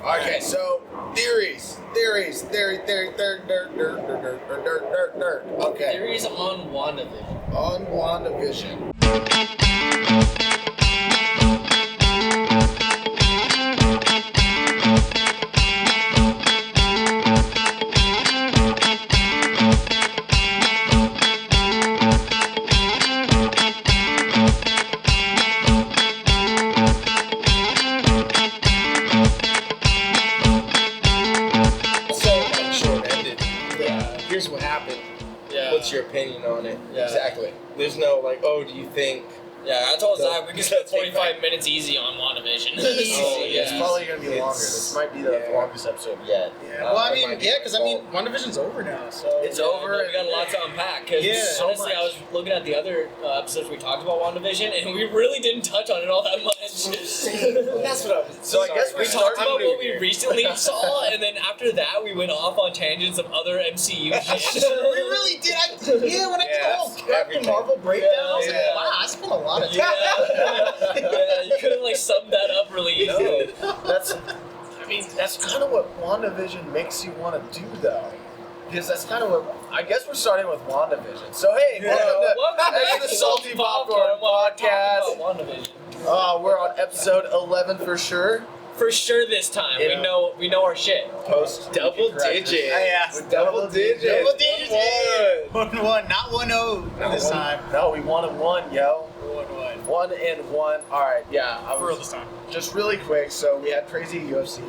Okay, so theories. Okay. Theories on WandaVision. On WandaVision. Here's what happened. Yeah. What's your opinion on it? Yeah. Exactly. There's no like, oh, do you think? Yeah, I told Zach we could spend 45 minutes easy on WandaVision. It's probably going to be longer. This might be the longest episode yet. Yeah. Well, I mean, because WandaVision's over now, so it's over. We got a lot to unpack. Because so honestly, I was looking at the other episodes we talked about WandaVision, and we really didn't touch on it all that much. That's what I was. So I guess we talked about what we recently saw, and then after that, we went off on tangents of other MCU shit. we really did. When I did the whole Captain Marvel breakdown, I was like, wow, I spent a lot of time. Yeah, you could have like summed that up really easily. That's kind of what WandaVision makes you want to do, though. Because that's kind of what, I guess we're starting with WandaVision. So, hey, welcome to the Salty Popcorn Podcast. We're on episode 11 for sure. For sure this time. We know our shit. Post double digits. Yeah. With double digits. Double digits. 1-1, not 1-0 this time. No, we won and one, yo. 1-1. 1 and 1. All right, yeah. For real this time. Just really quick. So we had a crazy UFC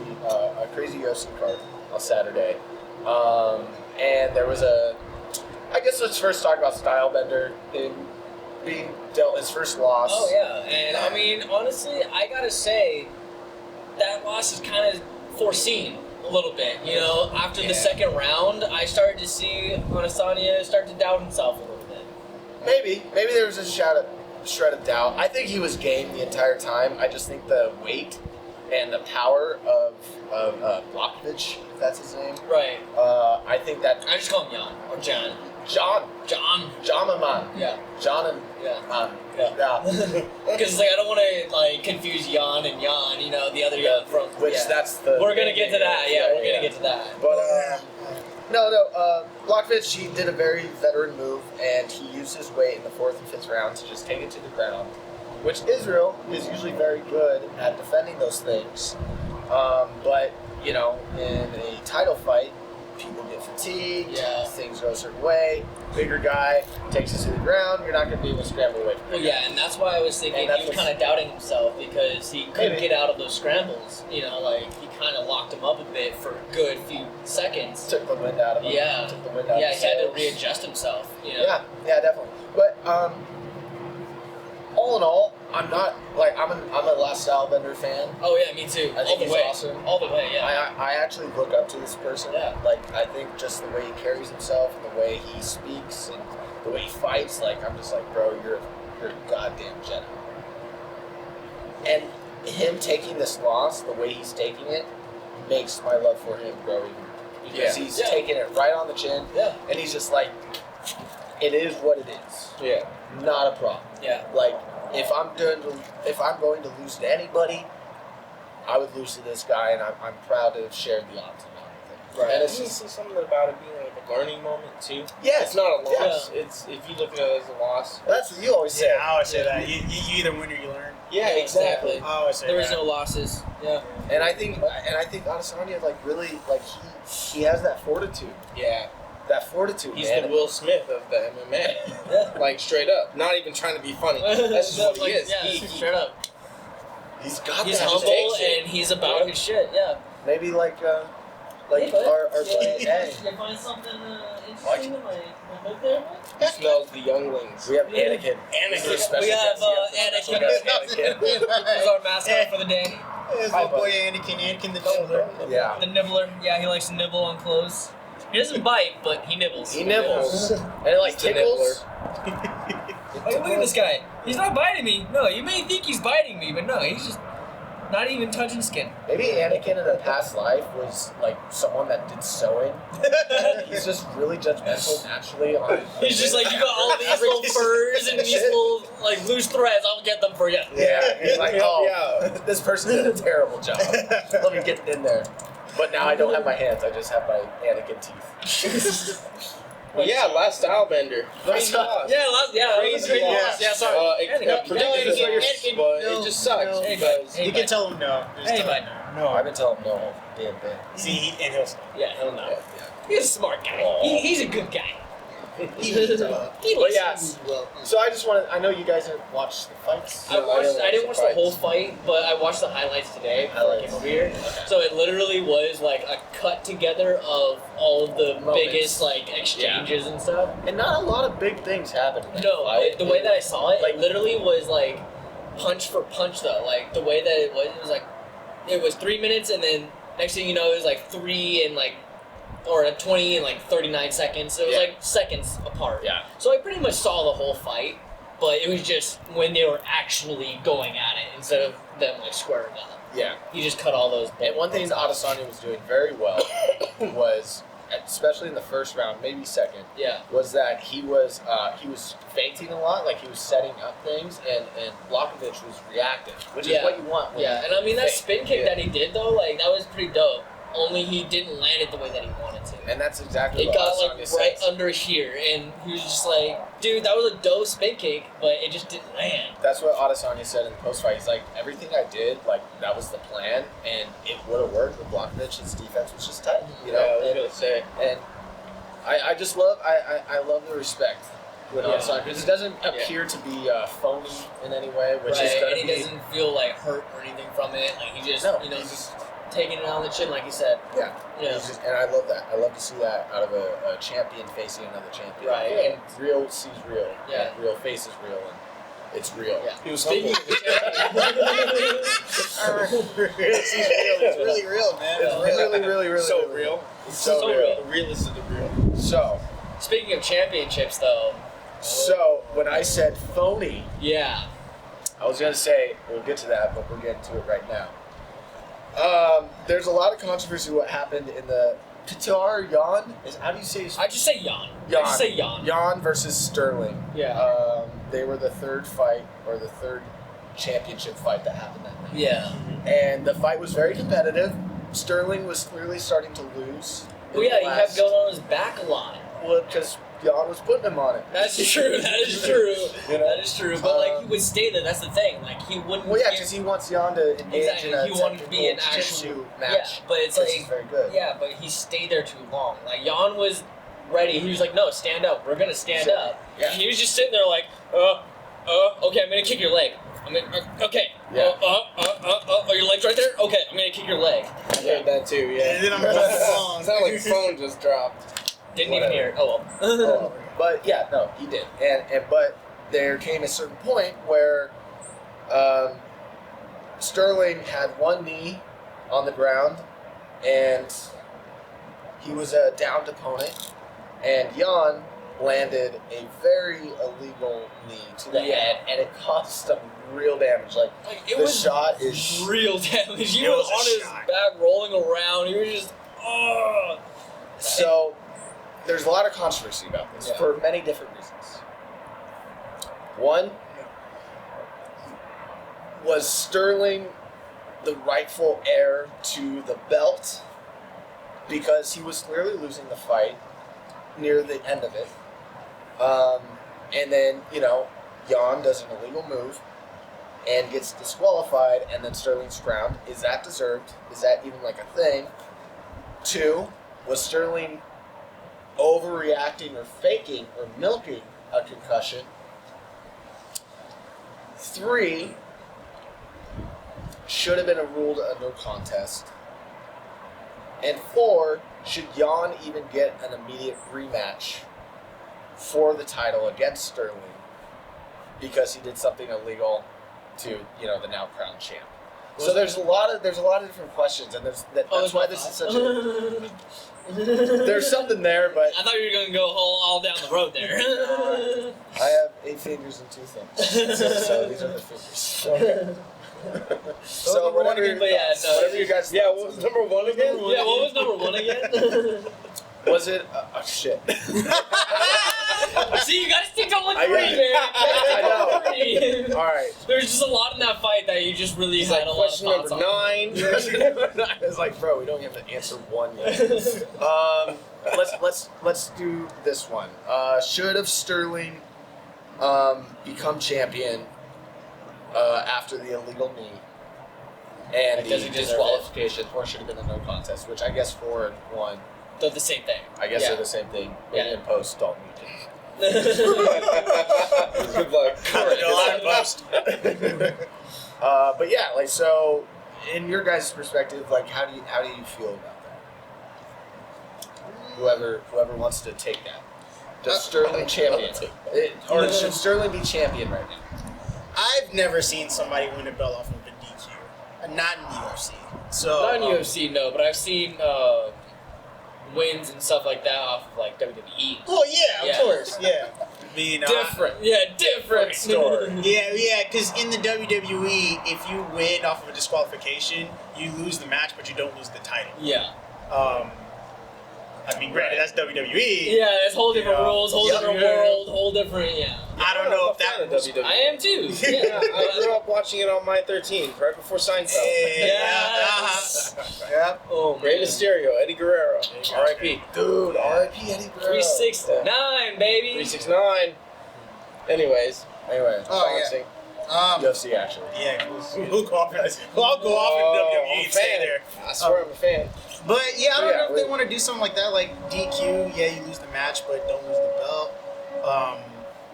card on Saturday, and there was I guess let's first talk about Stylebender being dealt his first loss. Oh yeah, and I mean honestly, I gotta say that loss is kind of foreseen a little bit. You know, after the second round, I started to see Adesanya start to doubt himself a little bit. Maybe there was a shred of doubt. I think he was game the entire time. I just think the weight and the power of Blachowicz, if that's his name. Right. I think that I just call him Jan or John. John Maman. Yeah. John and Yeah. Yeah. Because like I don't want to like confuse Jan and Jan. You know the other Jan from. That's the. We're gonna get to that. Yeah, we're gonna get to that. But Blachowicz, he did a very veteran move, and he used his weight in the 4th and 5th round to just take it to the ground, which Israel is usually very good at defending those things. But you know, in a title fight, people get fatigued. Things go a certain way. Bigger guy takes it to the ground. You're not going to be able to scramble away from him. Well, yeah, and that's why I was thinking he was kind of doubting himself because he couldn't get out of those scrambles. You know, like he kind of locked him up a bit for a good few seconds. Took the wind out of him. Yeah. Took the wind out of him. Yeah, he had to readjust himself. You know? Yeah, definitely. But all in all, I'm a Last Stylebender fan. Oh yeah, me too. I think he's awesome. All the way, yeah. I actually look up to this person. Yeah. Like, I think just the way he carries himself and the way he speaks and the way he fights, like, I'm just like, bro, you're a goddamn Jedi. And him taking this loss, the way he's taking it, makes my love for him grow even. Because he's taking it right on the chin. Yeah. And he's just like, it is what it is. Yeah. Not a problem. Yeah. Like, if I'm going to lose to anybody, I would lose to this guy, and I'm proud to have shared the odds of it. Right. And it's just something about it being like a learning moment too. Yeah. It's not a loss. Yeah. It's if you look at it as a loss. That's what you always say. Yeah, I always say that. You either win or you learn. Yeah, exactly. I always say There was that. no losses. Yeah. And I think Adesanya, like, really, like, he has that fortitude. Yeah. That fortitude, He's man. the Will Smith of the MMA. Like, straight up. Not even trying to be funny. That's just what he is. Yeah, straight up. He's got He's that. humble and he's about his shit. Yeah. Maybe like Hey, our buddy. Hey, Did you find something interesting in my book there? He smells the younglings. we have Anakin. We have Anakin. This is our mascot for the day. There's little boy Anakin the Nibbler. Yeah. The nibbler. Yeah, he likes to nibble on clothes. He doesn't bite, but he nibbles. He nibbles. And it, like, He's the tickles. Like, look at this guy. He's not biting me. No, you may think he's biting me, but no, he's just Not even touching skin. Maybe Anakin in a past life was like someone that did sewing. He's just really judgmental naturally. He's just like, you got all these little furs and these little like loose threads. I'll get them for you. Yeah, he's like, this person did a terrible job. Let me get in there. But now I don't have my hands. I just have my Anakin teeth. Yeah, last Stylebender. Crazy loss. Crazy loss. Yeah, sorry. Predicted, but it just sucks because You can tell him no. Hey, bud. No, I've been telling him no damn thing. See, and he'll stop. Yeah, he'll know. Yeah. He's a smart guy. He's a good guy. He listens. But yeah, so I just wanted, I know you guys have watched the fights. I didn't watch the whole fight, but I watched the highlights today before I came over here. So it literally was like a cut together of all of the biggest like exchanges and stuff. And not a lot of big things happened. In that No, fight. the way that I saw it, like literally was like punch for punch though. Like the way that it was like, it was 3 minutes and then next thing you know it was like 3 and like, or 20 and like 39 seconds. So it was like seconds apart. Yeah. So I pretty much saw the whole fight, but it was just when they were actually going at it instead of them like squaring up. Yeah. You just cut all those. And one thing that Adesanya was doing very well was, especially in the first round, maybe second, was that he was feinting a lot, like he was setting up things, and Blachowicz was reactive, which is what you want. When and I mean that spin kick that he did though, like that was pretty dope. Only he didn't land it the way that he wanted to. And that's exactly it what got Adesanya like says. right under here, and he was just like, "Dude, that was a dope spin kick, but it just didn't land." That's what Adesanya said in the post fight. He's like, everything I did, like that was the plan, and it would have worked with Blachowicz. His defense was just tight, you know. I was gonna say. And I just love I love the respect with Adesanya because he doesn't appear to be phony in any way, which is and he doesn't feel like hurt or anything from it. Like he just, he's just taking it on the chin, like you said. Yeah. And I love that. I love to see that out of a champion facing another champion. Right. And real sees real. Yeah. And real faces real, and it's real. Yeah. He was Speaking humble. It's really real, man. It's really So real. It's so real. The realest of the real. So Speaking of championships, though. when I said phony, Yeah. I was gonna say we'll get to that, but we're getting to it right now. There's a lot of controversy what happened in the Pitar Jan. How do you say? I just say Jan. Jan. I just say Jan. Jan versus Sterling. Yeah. They were the third fight or the third championship fight that happened that night. Yeah. And the fight was very competitive. Sterling was clearly starting to lose. Well, yeah, he kept going on his back a lot. Well, because Jan was putting him on it. That's true. That is true. You know? That is true. But like he would stay there. That's the thing. Like he wouldn't. Well, yeah, because he wants Jan to engage in a He wanted to be an technical actual jiu-jitsu match. Yeah, but it's which like is very good. Yeah, but he stayed there too long. Like Jan was ready. He was like, "No, stand up. We're gonna stand up." Yeah. And he was just sitting there like, okay, I'm gonna kick your leg. Okay. Yeah. Are your legs right there? Okay, I'm gonna kick your leg. I heard that too, yeah. And then I'm wrong. It sounded like the phone just dropped. Didn't even hear it. Oh well. Oh, but yeah, no, he did. But there came a certain point where Sterling had one knee on the ground, and he was a downed opponent, and Jan landed a very illegal knee to the head, and it caused him real damage. Like it the was shot is real damage. He It was was a on his shot. back rolling around. He was just so. There's a lot of controversy about this for many different reasons. One, was Sterling the rightful heir to the belt because he was clearly losing the fight near the end of it. And then, Jan does an illegal move and gets disqualified, and then Sterling's crowned. Is that deserved? Is that even like a thing? Two, was Sterling overreacting or faking or milking a concussion? Three, should have been ruled a no contest. And four, should Jan even get an immediate rematch for the title against Sterling because he did something illegal to, the now crowned champ? So there's a lot of different questions, and that's why this is such a. There's something there, but I thought you were gonna go all down the road there. I have 8 fingers and 2 thumbs, so these are the fingers. So whatever, but yeah, no. whatever you guys. Yeah, what was number one again? Yeah, what was number 1 again? Was it? Shit. See, you gotta stick to one I 3, got it. man. I know. 3. All right. There's just a lot in that fight that you just really He's had like, a lot of question thoughts number on. 9. It's like, bro, we don't have to answer one yet. Let's do this one. Should have Sterling become champion after the illegal knee and Like, does the he deserve disqualification, or should have been a no contest? Which I guess 4 and 1. They're the same thing. I guess Yeah. they're the same thing. Yeah. In post, Dalton. Good luck. But yeah, like, so in your guys' perspective, like, how do you feel about that? Whoever wants to take that. Does Sterling champion? Or should Sterling be champion right now? I've never seen somebody win a belt off of a DQ. Not in the UFC. So Not in UFC, no, but I've seen wins and stuff like that off of like WWE. Well, yeah, Yeah. of course, yeah. I mean, Different. Yeah, different story. Yeah, because in the WWE, if you win off of a disqualification, you lose the match, but you don't lose the title. Yeah. I mean, granted, that's WWE. Yeah, it's whole different Yeah. rules, whole Yep. different Yeah. world, whole different, yeah. I don't know if that was... WWE. I am too. Yeah, Yeah. I grew up watching it on my 13th, right before Seinfeld. Yes. Yep. Oh, Rey man. Mysterio, Eddie Guerrero, R.I.P. Dude, R.I.P. Eddie Guerrero. 369, baby. 369. Anyways, Anyway, Oh, yeah. boxing. UFC actually. Yeah, we'll go off in I'll go off in WWE I'm a and stay fan. there. I swear I'm a fan. But yeah, I don't Yeah, know if they we- want to do something like that, like DQ. Yeah, you lose the match, but don't lose the belt.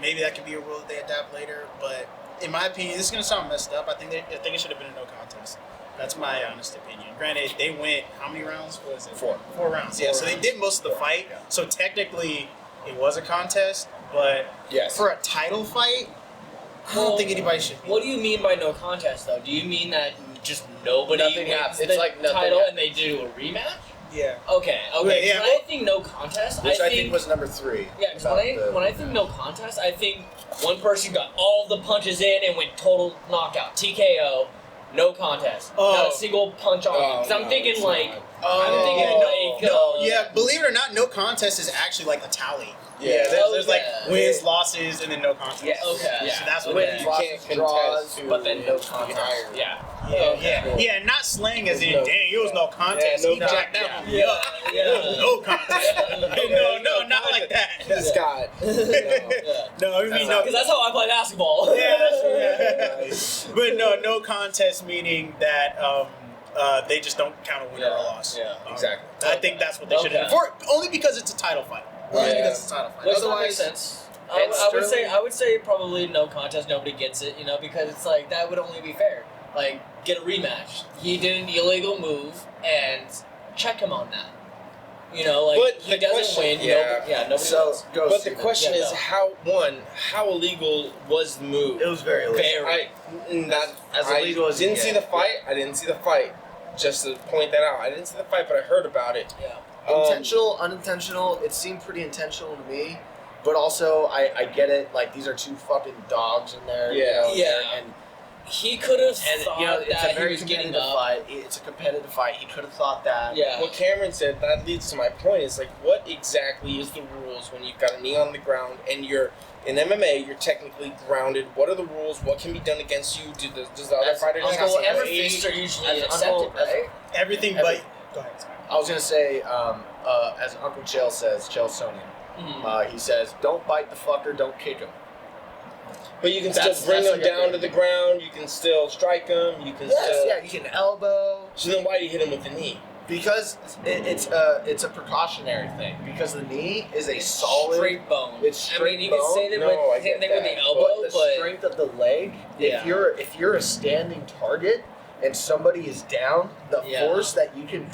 Maybe that could be a rule that they adapt later. But in my opinion, this is gonna sound messed up. I think it should have been a no contest. That's my honest opinion. Granted, they went how many rounds? What was it? 4. 4 rounds. Yeah, so they did most of the fight. Yeah. So technically, it was a contest. But Yes. for a title fight, I don't think anybody should. What do you mean by no contest, though? Do you mean that just nobody Nothing wins happens. the It's like nothing title happens. and they do a rematch? Yeah. Okay. Wait, yeah, When I think no contest, Which I think was number 3. Yeah, because About when I think no contest, I think one person got all the punches in and went total knockout, TKO, no contest, not a single punch on. Because I'm thinking it's like, not. I'm thinking like, Yeah, believe it or not, no contest is actually like a tally. Yeah, There's like yeah. wins, losses, and then no contest. Yeah, okay. Yeah, so that's what Wins, that is. You losses, can't draws, contest but then no to contest. higher. yeah, Yeah, not slang as in, No. dang, it was no contest. Yeah, no he jacked that contest. one. yeah. No contest. no, not like that. This guy. No, I mean, no. Because that's how I play basketball. Yeah, but no contest meaning that they just don't count a winner or a loss. Yeah, exactly. I think that's what they should have. Okay. Only because it's a title fight. Only Yeah. because it's a title fight. Which Otherwise, makes sense. I And would say probably no contest, nobody gets it, because it's like that would only be fair. Like get a rematch. He did an illegal move and check him on that. But he the doesn't question- win. yeah. Nobody So wins. go. But the Steven. question Yeah, is no. how illegal was the move? It was very illegal. Very. As illegal as you didn't get. see the fight. I didn't see the fight. Just to point that out, I didn't see the fight, but I heard about it. Yeah. Intentional, unintentional. It seemed pretty intentional to me, but also I get it. Like these are 2 fucking dogs in there. Yeah. Yeah. And He could have it's thought a that very he was getting competitive up. fight. It's a competitive fight. He could have thought that. Yeah. What Cameron said, that leads to my point, is like, what exactly is the rules when you've got a knee on the ground and you're in MMA, you're technically grounded? What are the rules? What can be done against you? Does the other As fighter just Uncle have to Hammer Every- fists are usually as accepted, Uncle- as- right? everything Every- but. Go ahead. Sorry. I was gonna say, as Uncle Chael says, Chael Sonnen. Mhm. He says, "Don't bite the fucker. Don't kick him." But you can That's- still bring that's him like down a- to the ground. You can still strike him. You can Yes, still. yeah. You can elbow. So then why do you hit him with the knee? Because it's a precautionary thing. Because the knee is a solid. Straight bone. It's I straight mean, you can bone. say that No, I with get same thing with that. the elbow, But the but strength of the leg, Yeah. if you're a standing target and somebody is down, the Yeah. force that you can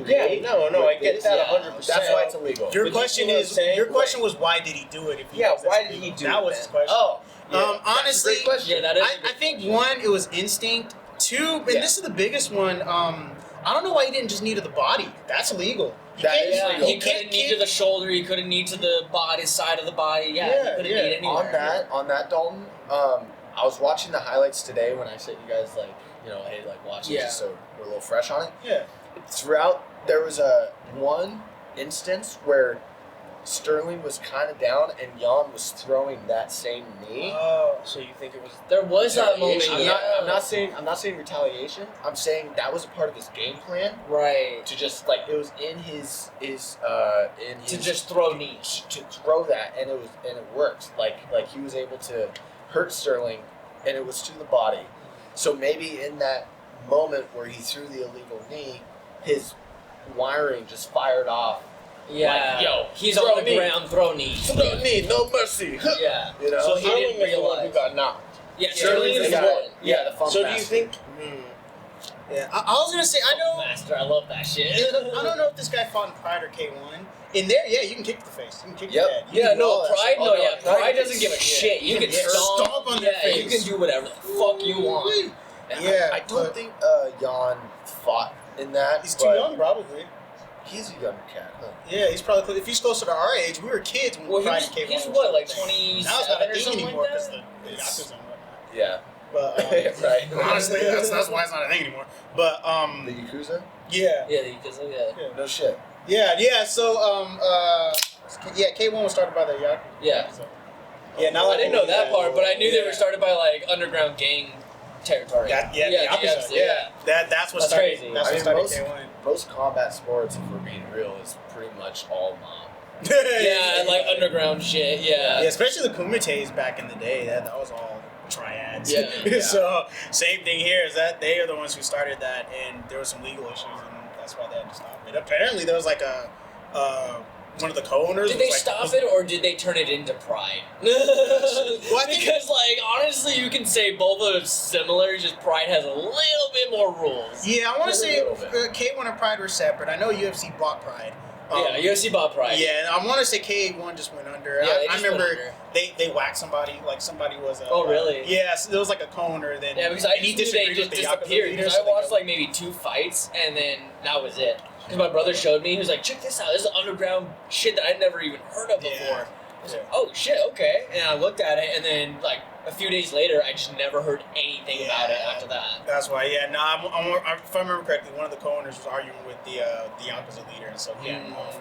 Yeah, create. no, with I get this- that yeah. 100%. That's why it's illegal. Your But you question see what is. I'm saying? Your question was why did he do it? If he Yeah, knows why that's did he do That it was then? his question. Oh, yeah. Honestly, That's a great question. yeah, that is. I think one, it was instinct. 2, and Yeah. this is the biggest one. I don't know why he didn't just knee to the body. That's illegal. You That can't- is Yeah, legal. he You couldn't can't knee to kick- the shoulder. He couldn't knee to the body, side of the body. Yeah, he couldn't knee anywhere. On that, Dalton, I was watching the highlights today when I sent you guys hey, watch it Yeah. just so we're a little fresh on it. Yeah. Throughout, there was one instance where Sterling was kind of down and Jan was throwing that same knee. Oh. So you think it was? There was that moment. I'm, Yeah. I'm not saying retaliation. I'm saying that was a part of his game plan Right. to just it was in his To just throw knees. to throw that, and it worked. Like he was able to hurt Sterling, and it was to the body. So maybe in that moment where he threw the illegal knee, his wiring just fired off. Yeah. Yo, he's throw on the knee. ground, throw knees. Throw knee, no mercy. Yeah. You know? So he Sterling didn't is the one who realize. got knocked. Yeah, Sterling Sterling is is the the one. Yeah, the funk So do you master. think? Yeah. I was gonna say I know. Master, I love that shit. I don't know if this guy fought in Pride or K1. In there, yeah, you can kick the face. You can kick Yep. the head. You Yeah, can do no, all that Pride, shit. no, Oh, no, yeah, Pride Pride can- doesn't give a yeah. shit. You You can can stomp on their yeah, face. you can do whatever the fuck you want. Yeah, I don't but think Jan fought in that. he's too but young, probably. He's a young cat, huh? Yeah, he's probably if he's closer to our age. We were kids when Well, Pride he's, came he's on. what, like Now it's 27 not a or thing something anymore like because that? the Yakuza and whatnot. Yeah. But right. honestly, that's why it's not a thing anymore. But The Yakuza? yeah, Yeah, because yeah. No shit. yeah. So K1 was started by the Yakuza. Yeah. So, yeah, now I didn't know that yeah. part, but I knew they were Yeah. started by like underground gang territory. Yeah, the Yakuza. Yakuza, Yeah, that's what That's started. crazy. That's I what mean, started K1. Most combat sports, if we're being real, is pretty much all mom. Yeah, like underground shit. Yeah, Yeah. especially the Kumites back in the day. That was all triads. Yeah, yeah. So same thing here is that they are the ones who started that, and there were some legal issues, and that's why they had to stop it. Apparently, there was like a one of the co-owners. Did they was stop was, it or did they turn it into Pride? I think- Because honestly, you can say both are similar. Just Pride has a little bit more rules. Yeah, I want to Just a say little bit. K1 and Pride were separate. I know UFC bought Pride. Yeah, UFC bought Pride. Yeah, and I want to say K1 just went under. Yeah, they I just went remember under. they whacked somebody. Like somebody was. Oh, really? Yeah, so there was like a co-owner. Then Yeah, because I and he just knew they disagreed just with the Yakuza disappeared. leader, Because so I they watched go- like maybe 2 fights and then that was it. Because my brother showed me, he was like, check this out. This is underground shit that I'd never even heard of before. Yeah. I was like, oh shit, okay. And I looked at it and then like a few days later, I just never heard anything about it after that. That's why, yeah. No, if I remember correctly, one of the co-owners was arguing with the Yakuza leader, and so he had him off.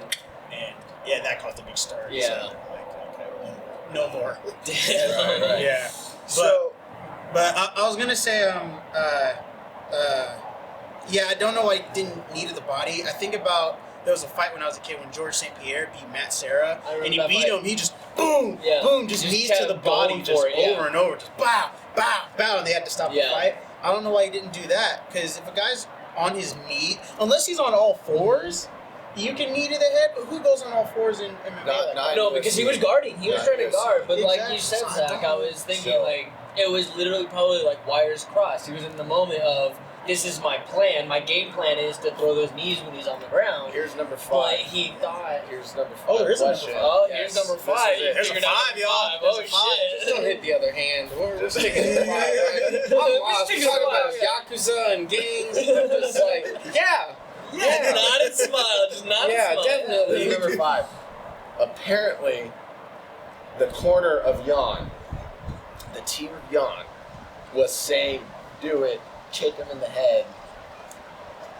And yeah, that caused a big stir. Yeah. So, like, okay, no more. Right. Yeah. So, But I was gonna say, yeah, I don't know why he didn't knee to the body. I think about there was a fight when I was a kid when George St. Pierre beat Matt Serra, I remember and he that beat fight. him. He just boom, Yeah. boom, just Just knees to kept the body, going just for it, yeah. over and over, just bow, bow, bow, and they had to stop Yeah. the fight. I don't know why he didn't do that because if a guy's on his knee, unless he's on all fours. You can knee to the head, but who goes on all fours in MMA? Not- No, because he was guarding. He was Yeah, trying to yes. guard. But like Exactly. you said, So I Zach, I don't- was thinking so- like it was literally probably like wires crossed. He was in the moment of this is my plan. My game plan is to throw those knees when he's on the ground. here's number But 5. he thought. Here's number 5. Oh, there is a number question. 5. Oh, Yes, here's number this 5. is it. There's a Figured out 5, the y'all. 5. There's Oh a 5. shit. Don't hit the other hand. We're sticking to the fight. Just I'm lost. stick We're to talking the about fight. Yakuza and gangs. It's like, yeah. Just not a smile. Just not a Yeah, smile. definitely. Here's number 5. Apparently, the corner of Jan, the team of Jan, was saying, do it, kick him in the head,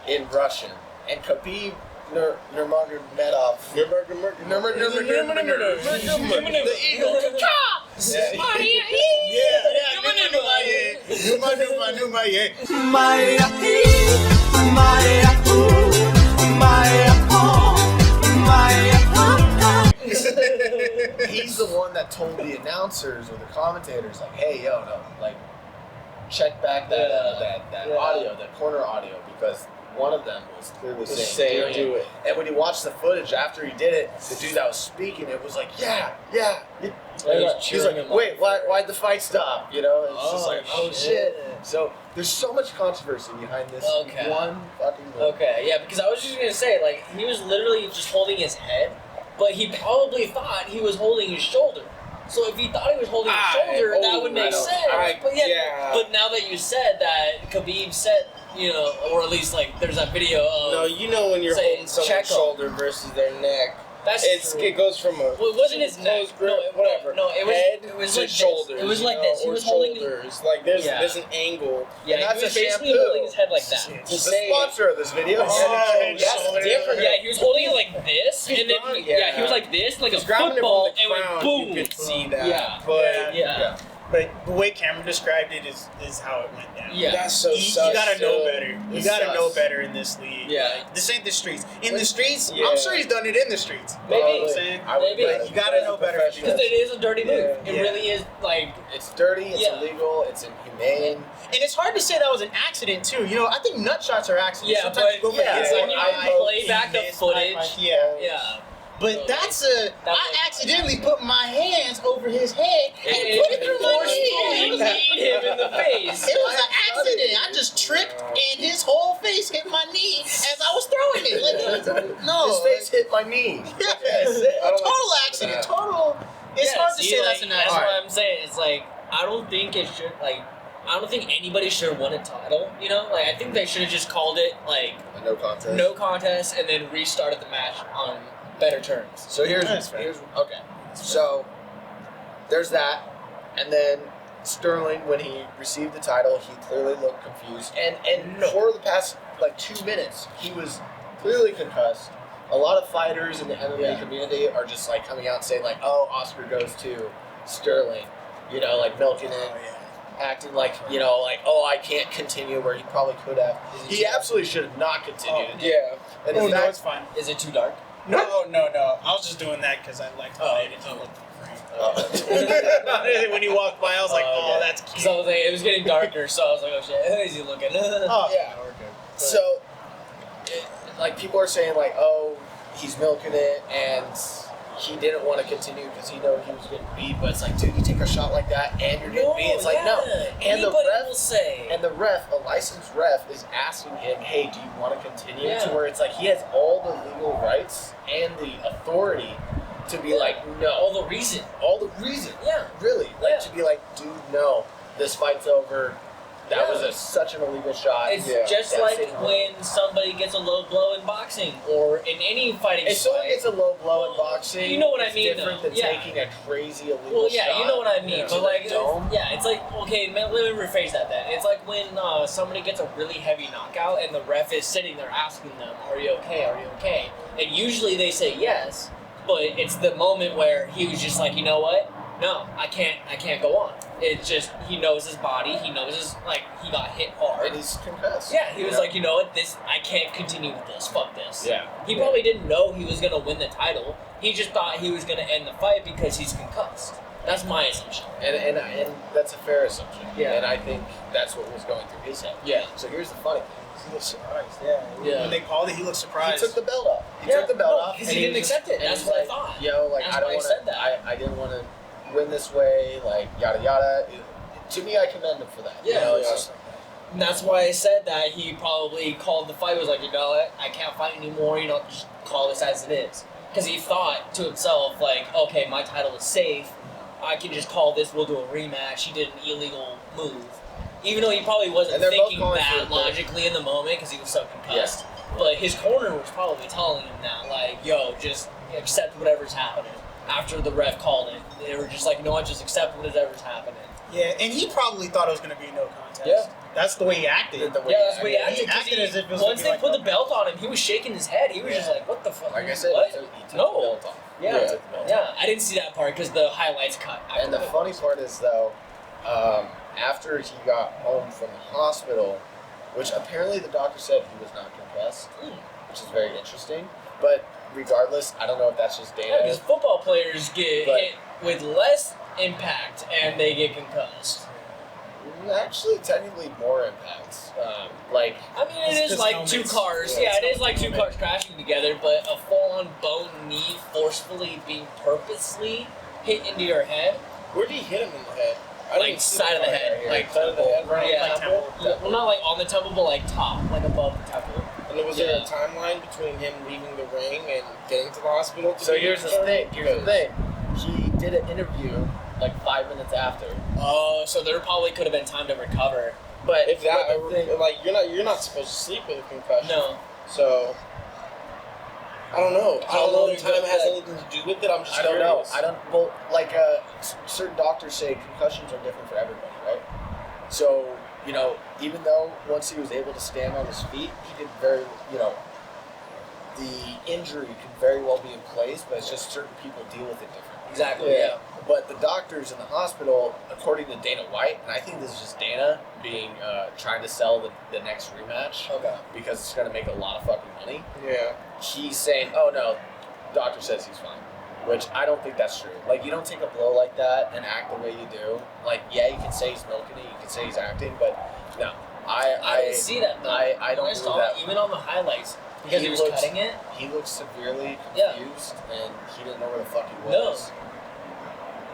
in Russian. And Khabib Nurmagomedov, the Eagle, Numa, yeah. he's the one that told the announcers or the commentators, like, hey, yo, no, like, check back that Yeah. audio, that corner audio, because one of them was clearly Just saying, do it. And when you watch the footage after he did it, the dude that was speaking, it was like, yeah. was He's cheering like, him on. wait, why'd the fight stop? You know, it's just like, oh shit. shit. So there's so much controversy behind this Okay. one fucking movie. Okay, yeah, because I was just gonna say, like, he was literally just holding his head, but he probably thought he was holding his shoulder. So if he thought he was holding his shoulder, that would make sense. But yeah. But now that you said that, Khabib said, you know, or at least like there's that video of No, you know when you're Say, holding someone's check 'em. shoulder versus their neck. That's true. It goes from a Well, it wasn't his neck. close grip, whatever. No, it was. head It was to like shoulders. This. It was like this. He or was holding. shoulders. Like there's Yeah. there's an angle. Yeah, And he that's was a basically shampoo. holding his head like that. To The say sponsor of this video. Oh, that's shoulder. different. Yeah, he was holding it like this, and then grabbing- yeah, he was like this, like a He's grabbing football, it from and the went crown. boom. You could see that. Yeah. But Yeah. But the way Cameron described it is how it went down. Yeah. that's so You sus. gotta know still. better. You It's gotta sus. know better in this league. Yeah. Like, this ain't the streets. In the streets, Yeah. I'm sure he's done it in the streets. Maybe. You know what I'm saying? I would Maybe. bet. You gotta know better. Because it is a dirty move. Yeah. It really is like. It's dirty, it's Yeah. illegal, it's inhumane. And it's hard to say that was an accident too. You know, I think nut shots are accidents. Yeah, Sometimes but you go for yeah, the it's hit when you eye, play back the miss, footage. Yeah. Yeah. But that's That I was- accidentally put my hands over his head and It put it through my forcefully knee. kneed him in the face. It was an accident. I just tripped and his whole face hit my knee as I was throwing it. Like, no. His face hit my knee. Yes. I don't like Total to see accident. that. Total. It's Yeah, hard to see, say like, that's an That's accident. what I'm saying. It's like I don't think it should like. I don't think anybody should have won a title. You know, like I think they should have just called it like A no contest. no contest and then restarted the match on better terms. So That's fair. here's okay. So there's that, and then Sterling, when he received the title, he clearly looked confused, and for the past like 2 minutes, he was clearly concussed. A lot of fighters in the MMA community are just like coming out and saying like, "Oh, Oscar goes to Sterling," you know, like milking it. Oh, yeah. Acting like, you know, like, oh, I can't continue where he probably could have. He absolutely should have not continued. Oh, Yeah. And Oh, in no, fact, it's fine. Is it too dark? No. I was just doing that because I liked how it looked Oh. when he walked by, I was like, Oh, oh, okay. that's Because cute. I was like, it was getting darker, so I was like, oh shit, who is he looking? Oh, yeah. So, like, people are saying, like, oh, he's milking it, and he didn't want to continue because he knew he was getting beat. But it's like, dude, you take a shot like that, and you're getting beat. It's like, no. And Anybody the will ref, say. and the ref, a licensed ref, is asking him, hey, do you want to continue? Yeah. To where it's like he has all the legal rights and the authority to be like, no. all the reason. All the reason. Yeah. Really. Like, Yeah. to be like, dude, no, this fight's over. That Yeah. was such an illegal shot. It's Yeah. just That's like it. when somebody gets a low blow in boxing or in any fighting If someone fight. gets a low blow in Well, boxing, you know what I it's mean, different though. than Yeah. taking a crazy illegal Well, yeah, shot you know what I mean. to But the like, dome. yeah, it's like okay, man, let me rephrase that. Then it's like when somebody gets a really heavy knockout and the ref is sitting there asking them, "Are you okay? Are you okay?" And usually they say yes, but it's the moment where he was just like, you know what? No, I can't go on. It's just he knows his body. He knows his like he got hit hard. And he's concussed. Yeah, he was You know? like, you know what, this I can't continue with this. Fuck this. Yeah. He probably didn't know he was gonna win the title. He just thought he was gonna end the fight because he's concussed. That's my assumption. And that's a fair assumption. Yeah. And I think that's what was going through his head. Yeah. So here's the funny thing. He looked surprised. Yeah. Yeah. When they called it, he looked He surprised. took the belt off. He Yeah, took the belt no, off. 'cause and he didn't was just- accept it. and That's he's what I like, thought. Yo, like That's I don't why I want said that. I didn't want to win this way. Like yada yada. To me, I commend him for that. You Yeah. know, it's Yeah. just And that's why I said that he probably called the fight, was like, you know what, I can't fight anymore, you know, just call this as it is. Because he thought to himself, like, okay, my title is safe, I can just call this, we'll do a rematch, he did an illegal move. Even though he probably wasn't And they're both thinking going that through it. logically in the moment because he was so concussed. But his corner was probably telling him that, like, yo, just accept whatever's happening. After the ref called it, they were just like, you know what, just accept whatever's happening. Yeah, and he probably thought it was going to be a no contest. Yeah. That's the way he acted. The way Yeah, that's what he acted. acted. 'cause acted as if it was once gonna be they like put the no belt on him, he was shaking his head. He was just Yeah. like, what the fuck? Like I said, what? he took No. the belt off. Yeah. He took the belt off. Yeah, I didn't see that part because the highlights cut. And the funny part is though, after he got home from the hospital, which apparently the doctor said he was not concussed, which is very interesting. But regardless, I don't know if that's just Yeah, data. because football players get But- hit with less impact and they get concussed. Actually, technically more impacts. Like I mean, it It's is just like helmets. two cars. Yeah, Yeah, it it's is like two cars crashing together, but a full-on bone knee forcefully being purposely hit into your head, Where did he hit him in the head? I like didn't see side of the fight head, right here. like Side of the head, right? yeah, Like temple. well, not like on the temple, but like top, like above the temple. And then was there a Yeah. timeline between him leaving the ring and getting to the hospital? To so be here's the returned? thing. Here's the Because- thing. He did an interview like 5 minutes after. Oh, so there probably could have been time to recover. But If that, but the thing, like, you're not supposed to sleep with a concussion. No. So I don't know. I don't know if long time has ago- anything to do with it. I'm just I don't know. curious. Well, like certain doctors say concussions are different for everybody, right? So, even though once he was able to stand on his feet, he did the injury can very well be in place, but it's just certain people deal with it differently. Exactly. Yeah. Yeah. But the doctors in the hospital, according to Dana White, and I think this is just Dana being trying to sell the next rematch Okay. because it's going to make a lot of fucking money. Yeah. He's saying, "Oh no, doctor says he's fine," which I don't think that's true. Like, you don't take a blow like that and act the way you do. Like, yeah, you can say he's milking it, you can say he's acting, but no, I didn't see that though. I don't When I believe saw that. it, even on the highlights, because He he was looks- cutting it. He looked severely Yeah. confused, and he didn't know where the fuck he No. was.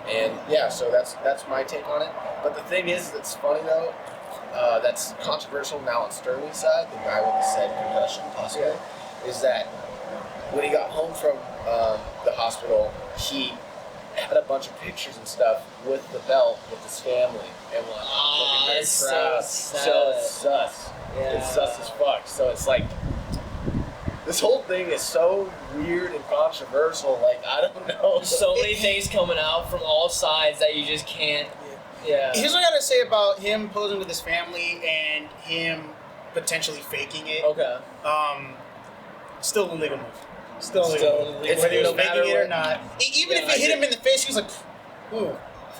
And yeah, so that's my take on it. But the thing is, that's funny though. That's controversial now on Sterling's side, the guy with the said concussion possibly, is that when he got home from the hospital, he had a bunch of pictures and stuff with the belt with his family and looking very it's so proud. sad. So it's sus. Yeah. It's sus as fuck. So it's like this whole thing is so weird and controversial. Like, I don't know. So many things coming out from all sides that you just can't. Yeah. Here's what I gotta say about him posing with his family and him potentially faking it. Okay. Still a legal move. Still a Still legal a move. legal Whether he was move. No matter faking it or what. not. Even Yeah, if I it hit him agree. in the face, he was like, ooh.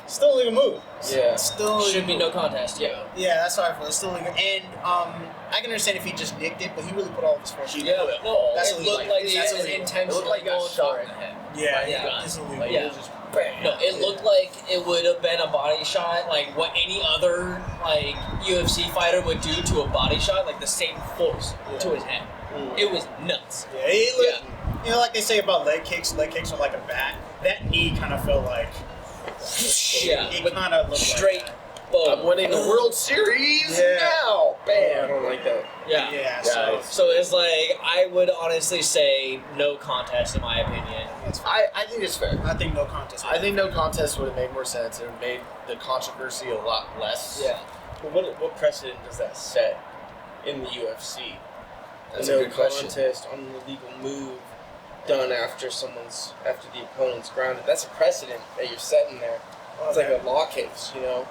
Still a legal move. Yeah. Still a Should legal be move. no contest. Yeah. Yeah, that's how I feel. It's still legal. And I can understand if he just nicked it, but he really put all of his force into Yeah. it. No, That's it illegal. looked like he That's was illegal. It intentionally looked like he got going shot for in it. the head. Yeah, Yeah. yeah. It's illegal. Like, Yeah. it was just bam. No, it looked like it would have been a body shot, like what any other like UFC fighter would do to a body shot, like the same force to his head. It was nuts. Yeah, he looked, you know, like they say about leg kicks are like a bat. That knee kind of felt like, Yeah, it but kind of looked straight. like I'm winning the World Series Yeah. now. I Bam. don't like that. Yeah. that. Yeah, Yeah, so it's- So it's like I would honestly say no contest in my opinion. it's fine. I think it's fair. I think no contest. I think no contest would have made more sense. It would have made the controversy a lot less. But what precedent does that set in the UFC? That's a a good question. contest on an illegal move done after the opponent's grounded. That's a precedent that you're setting there. It's like a law case, you know.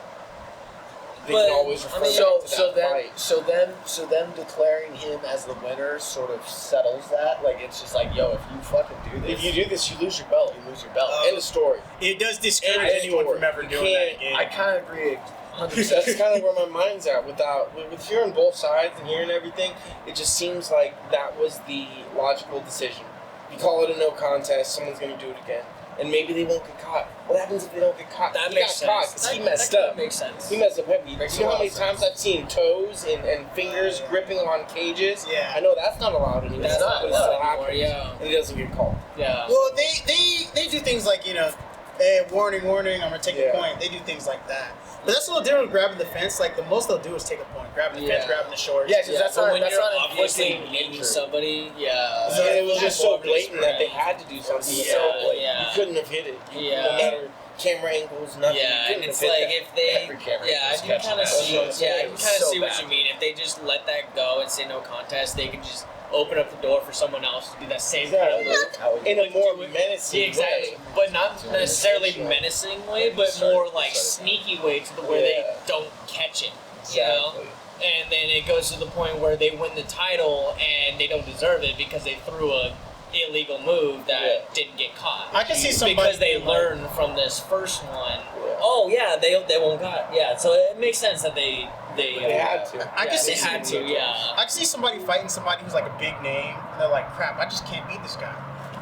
They But, can always refer I mean, back to that fight. So then declaring him as the winner sort of settles that. Like, it's just like, yo, if you fucking do this, If you do this, you lose your belt. you lose your belt. End of story. It does discourage And anyone story. from ever You doing that can't- again. I kind of agree. 100%. That's kind of where my mind's at. With hearing both sides and hearing everything, it just seems like that was the logical decision. You call it a no contest, someone's going to do it again. And maybe they won't get caught. What happens if they don't get caught? That he makes got caught sense. 'cause he That- messed that up. Makes sense. He messed up heavy. Makes You know a how lot many of times sense. I've seen toes and fingers gripping on cages? Yeah. I know that's not allowed anymore. That's not but it allowed still anymore, happens. yeah. And he doesn't get called. Yeah. Well, they do things like, you know, hey, warning, I'm gonna take Yeah. a point. They do things like that. But that's a little different with grabbing the fence. Like, the most they'll do is take a point. Grabbing the fence, Yeah. grabbing the shorts. Yeah, 'cause that's but not when that's you're not obviously inflicting beating injury. somebody, yeah. So it was just so Performance blatant that they spread. had to do something. Yeah, so blatant. yeah. You couldn't have hit it. Yeah. No matter camera angles, nothing. You Yeah, couldn't and it's have hit like that. if they, Every camera yeah, I is can catching kind of that. see, That's what I'm saying. yeah, I can It's kind of so see what bad. you mean. If they just let that go and say no contest, they can just open up the door for someone else to do that same kind of move. How would In a more Do it. menacing Yeah, exactly, way. but not necessarily menacing way, but more like sneaky way to the where they Yeah. don't catch it. You know? Exactly. And then it goes to the point where they win the title and they don't deserve it because they threw a illegal move that Yeah. didn't get caught. I can see somebody because they being like- learned from this first one. Yeah. Oh yeah, they won't got so it makes sense that they had to. I can yeah, see they had to somebody- yeah. I can see somebody fighting somebody who's like a big name, and they're like, crap, I just can't beat this guy.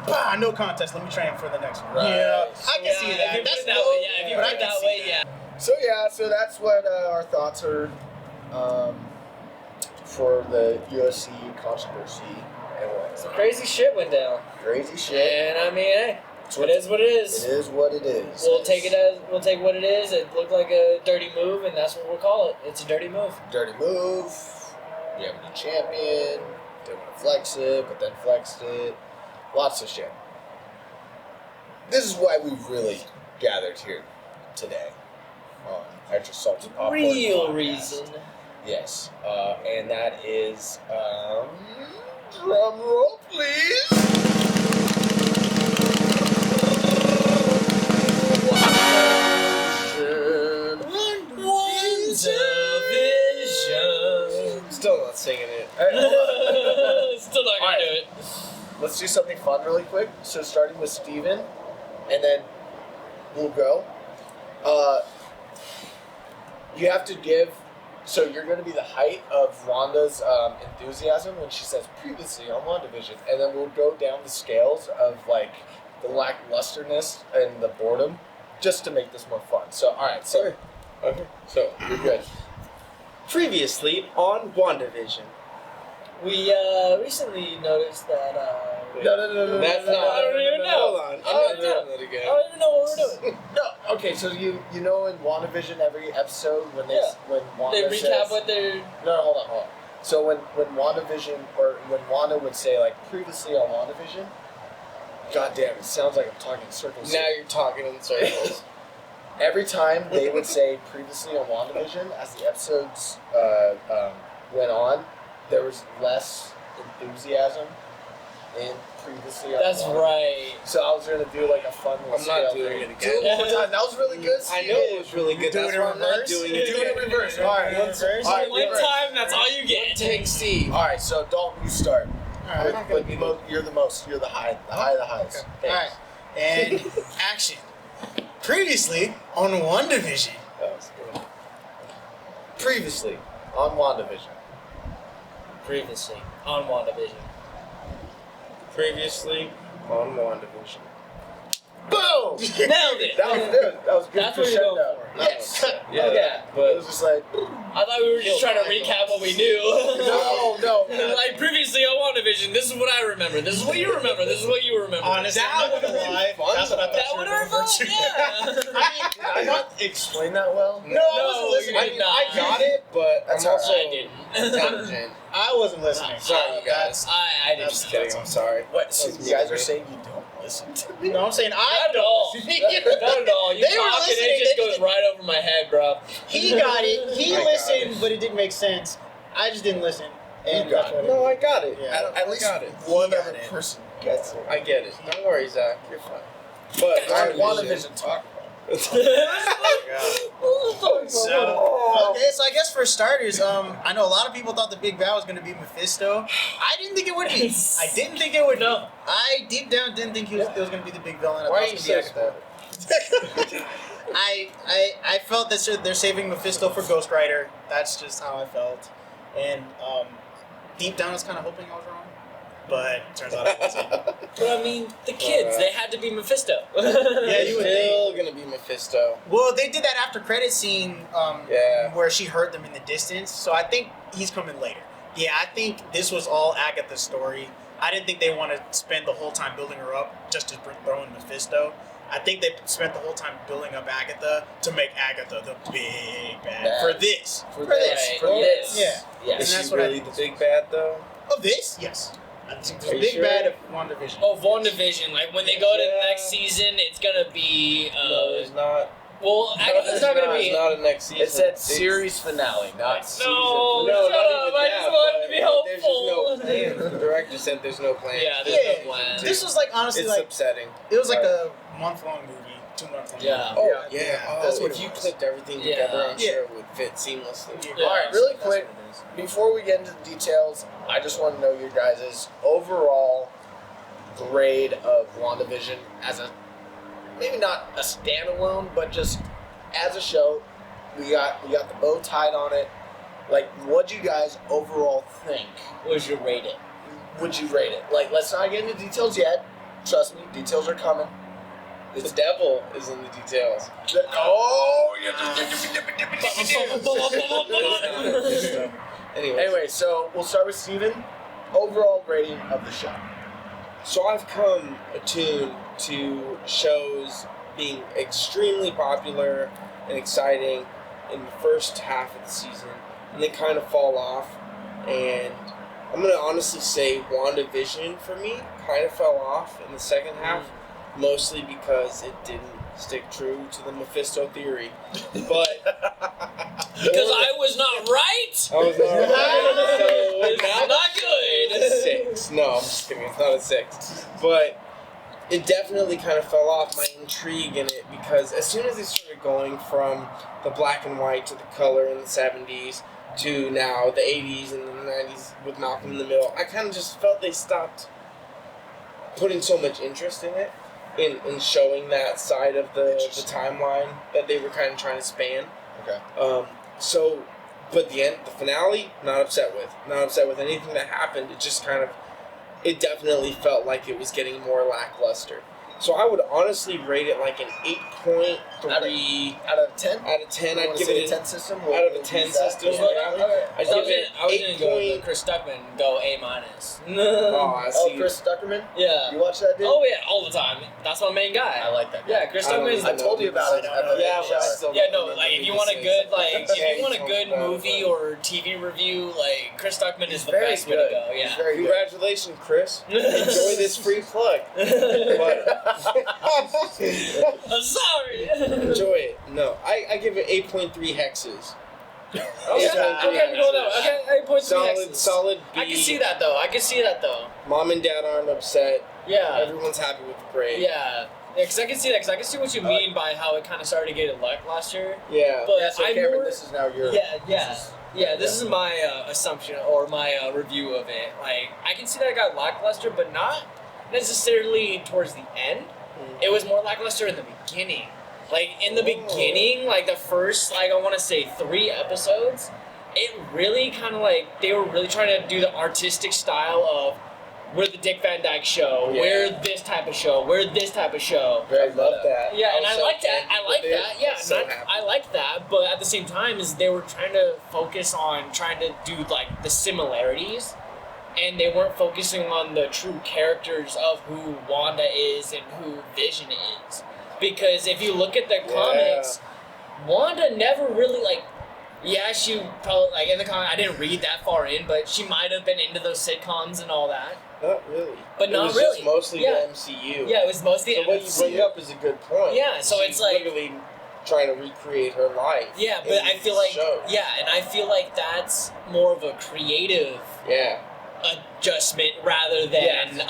Bah, no contest, let me train for the next one. Right. Yeah, I can Yeah, see if that. you put That's it that low, way, yeah. If you but put I it can that see way, that. yeah. So yeah, so that's what our thoughts are for the UFC controversy and what Some crazy shit went down, crazy shit. and I mean, hey, it is what it It is. is what it is. We'll take what it is. It looked like a dirty move, and that's what we'll call it. It's a dirty move. Dirty move. You have a new champion. Didn't want to flex it, but then flexed it. Lots of shit. This is why we really gathered here today on Extra Salted Popcorn Real Podcast. reason. Yes, and that is drum roll, please. let's do something fun really quick. So starting with Steven, and then we'll go. You have to give. So you're going to be the height of Wanda's enthusiasm when she says previously on WandaVision, and then we'll go down the scales of like the lacklusterness and the boredom, just to make this more fun. So all right, so Okay. So you're good. previously on WandaVision. We recently noticed that. No. That's not. I don't even know. Hold on. I'm not doing that I again. don't even know what we're doing. No. Okay, so you know in WandaVision every episode when Yeah. when Wanda They recap says, what they're. No, hold on. So when WandaVision or when Wanda would say like previously on WandaVision, God damn, it sounds like I'm talking in circles. Now you're talking in circles. Every time they would say previously on WandaVision, as the episodes went on, there was less enthusiasm in previously on That's Wanda. right. So I was gonna do like a fun little I'm not scale doing thing. it Do it again. one more time. That was really good. I know it was really good. Do That's it in why I'm not reverse? doing Do it. it in reverse. All right. Reverse. All right, One reverse. time, that's all you get. Take Steve. All right. So Dalton, you start. All right. You're the most. You're the high of the highs. Okay. All right. And action. Previously on WandaVision. That was good. Previously on WandaVision. Previously on WandaVision. Previously on WandaVision. Boom! Nailed it. That was good. That was good. That's what you're going crescendo. for. Yes. Yeah, Okay. It but was just like I thought we were just trying to recap what we knew. no. Like previously on WandaVision, this is what I remember. This is what you remember. This is what you remember. Honestly, I'm not gonna lie. That's what I thought That you were would going have for fun. too. Yeah. Did I not explain that well? No, I wasn't you I listening. did not. got it, but That's I'm all also I didn't. intelligent. I wasn't listening. Sorry, you guys. I didn't. Just kidding. I'm sorry. What? So you guys are saying you don't listen to me? No, I'm saying I Not at don't all. listen. Not at all. You They were talk and listening, it just they goes just- right over my head, bro. He got it. He I got listened, it. but it didn't make sense. I just didn't listen. And You got that's what No, I got it. Yeah. At least got it. one He got other it. person gets it. I get it. Don't worry, Zach. You're fine. But All right, WandaVision, talk about it. So, okay, so I guess for starters, I know a lot of people thought the big bad was going to be Mephisto. I didn't think it would be. I didn't think it would No. be. I deep down didn't think it was going to be the big villain. I Why thought are it you was so gonna be Agatha. smart? I felt that they're saving Mephisto for Ghost Rider. That's just how I felt. And deep down, I was kind of hoping I was wrong. But turns out I wasn't. But I mean, the kids, they had to be Mephisto. Yeah, you would Still gonna be Mephisto. Well, they did that after credit scene Yeah. where she heard them in the distance. So I think he's coming later. Yeah, I think this was all Agatha's story. I didn't think they want to spend the whole time building her up just to throw in Mephisto. I think they spent the whole time building up Agatha to make Agatha the big bad for this. For Right. For this. Yeah. Yeah. Is And that's she what I really think. the big bad though? Of this? Yes. I think there's Are a you big sure? bad of WandaVision. Of WandaVision, like when they go to the Yeah. next season, it's gonna be. No, there's not. Well, Agatha's not gonna be. It's not a next season. It said It's- series finale, not season. No, No, shut not up! even I that, just wanted to but be There's just no hopeful. plan. The director said there's no plan. Yeah, there's Yeah. no plan. This was like honestly It's like upsetting. it was like a month-long movie, 2 months long. Yeah. Oh, Yeah. yeah. Oh, That's what if it you was. clipped everything Yeah. together, I'm Yeah. sure it would fit seamlessly. Yeah. Yeah. All right, really That's quick, what it is. before we get into the details, I just want to know your guys' overall grade of WandaVision as a, maybe not a standalone, but just as a show. We got the bow tied on it. Like, what'd you guys overall think? Would you rate it? Would you rate it? Like, let's not get into details yet. Trust me, details are coming. The devil is in the details. Oh, Anyway, so we'll start with Steven. Overall rating of the show. So I've come attuned to shows being extremely popular and exciting in the first half of the season, and they kind of fall off. And I'm gonna honestly say WandaVision for me kind of fell off in the second half, mostly because it didn't stick true to the Mephisto theory. But Because I was not right. I was not It's so not good. a 6. No, I'm just kidding. It's not a 6. But it definitely kind of fell off my intrigue in it because as soon as they started going from the black and white to the color in the 70s to now the 80s and the 90s with Malcolm in the Middle, I kind of just felt they stopped putting so much interest in it, in showing that side of the timeline that they were kind of trying to span. Okay. But the finale, not upset with anything that happened. It just kind of, it definitely felt like it was getting more lackluster. So I would honestly rate it like an 8.3 out of 10. out of 10. I'd give a it 10 system. out of a 10 system. Yeah. I'd give it I was gonna go 8. with Chris Stuckman, go A-. Oh, I Oh, see. Chris Stuckerman. Yeah. You watch that dude? Oh yeah, all the time. That's my main guy. I like that guy. Yeah, Chris I don't Stuckman is. even I told you about it. Yeah, but I still Yeah, don't no, remember like if who you this want a is. good Yeah, you want a you good told me movie about or TV review, like Chris Stuckman He's is the very best way good. to go. He's Yeah. very good. Congratulations, Chris. Enjoy this free plug. I'm sorry. Enjoy it. No, I give it 8.3 hexes. Okay, Yeah. okay, hold on. Okay, 8.3 Solid B. I can see that though. Mom and dad aren't upset. Yeah. Everyone's happy with the grade. Yeah. Because I can see that. Because I can see what you mean by how it kind of started to get lackluster. Yeah. But Yeah, so I Cameron, more, this is now your. This is my assumption or my review of it. Like, I can see that it got lackluster, but not necessarily towards the end. It was more lackluster in the beginning. Like, in the beginning, like the first, like, I want to say 3 episodes, it really kind of like, they were really trying to do the artistic style of, we're the Dick Van Dyke Show, we're this type of show, we're this type of show. I love that. Yeah, and I was so like that. I thankful like with it. that. Yeah, So and happy. I like that. But at the same time, is they were trying to focus on trying to do like the similarities, and they weren't focusing on the true characters of who Wanda is and who Vision is. Because if you look at the comics, Wanda never really like. Yeah, she probably like in the comic. I didn't read that far in, but she might have been into those sitcoms and all that. Not really. But it not was really. Just mostly Yeah. the MCU. Yeah, it was mostly So what you bring up is a good point. Yeah, so She's it's like- literally trying to recreate her life. Yeah, but in I feel these like shows. and I feel like that's more of a creative Yeah, adjustment rather than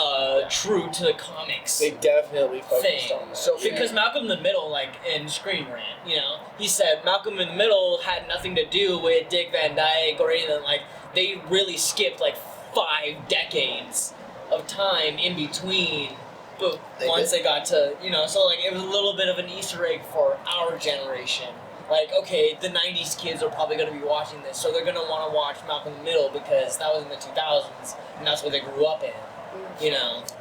true to the comics they definitely focused thing. on that. So- Because Malcolm in the Middle, like in Screen Rant, he said Malcolm in the Middle had nothing to do with Dick Van Dyke or anything. Like they really skipped like 5 decades of time in between. But once they got to, so like it was a little bit of an Easter egg for our generation. Like, okay, the 90s kids are probably going to be watching this, so they're going to want to watch Malcolm in the Middle because that was in the 2000s, and that's what they grew up in,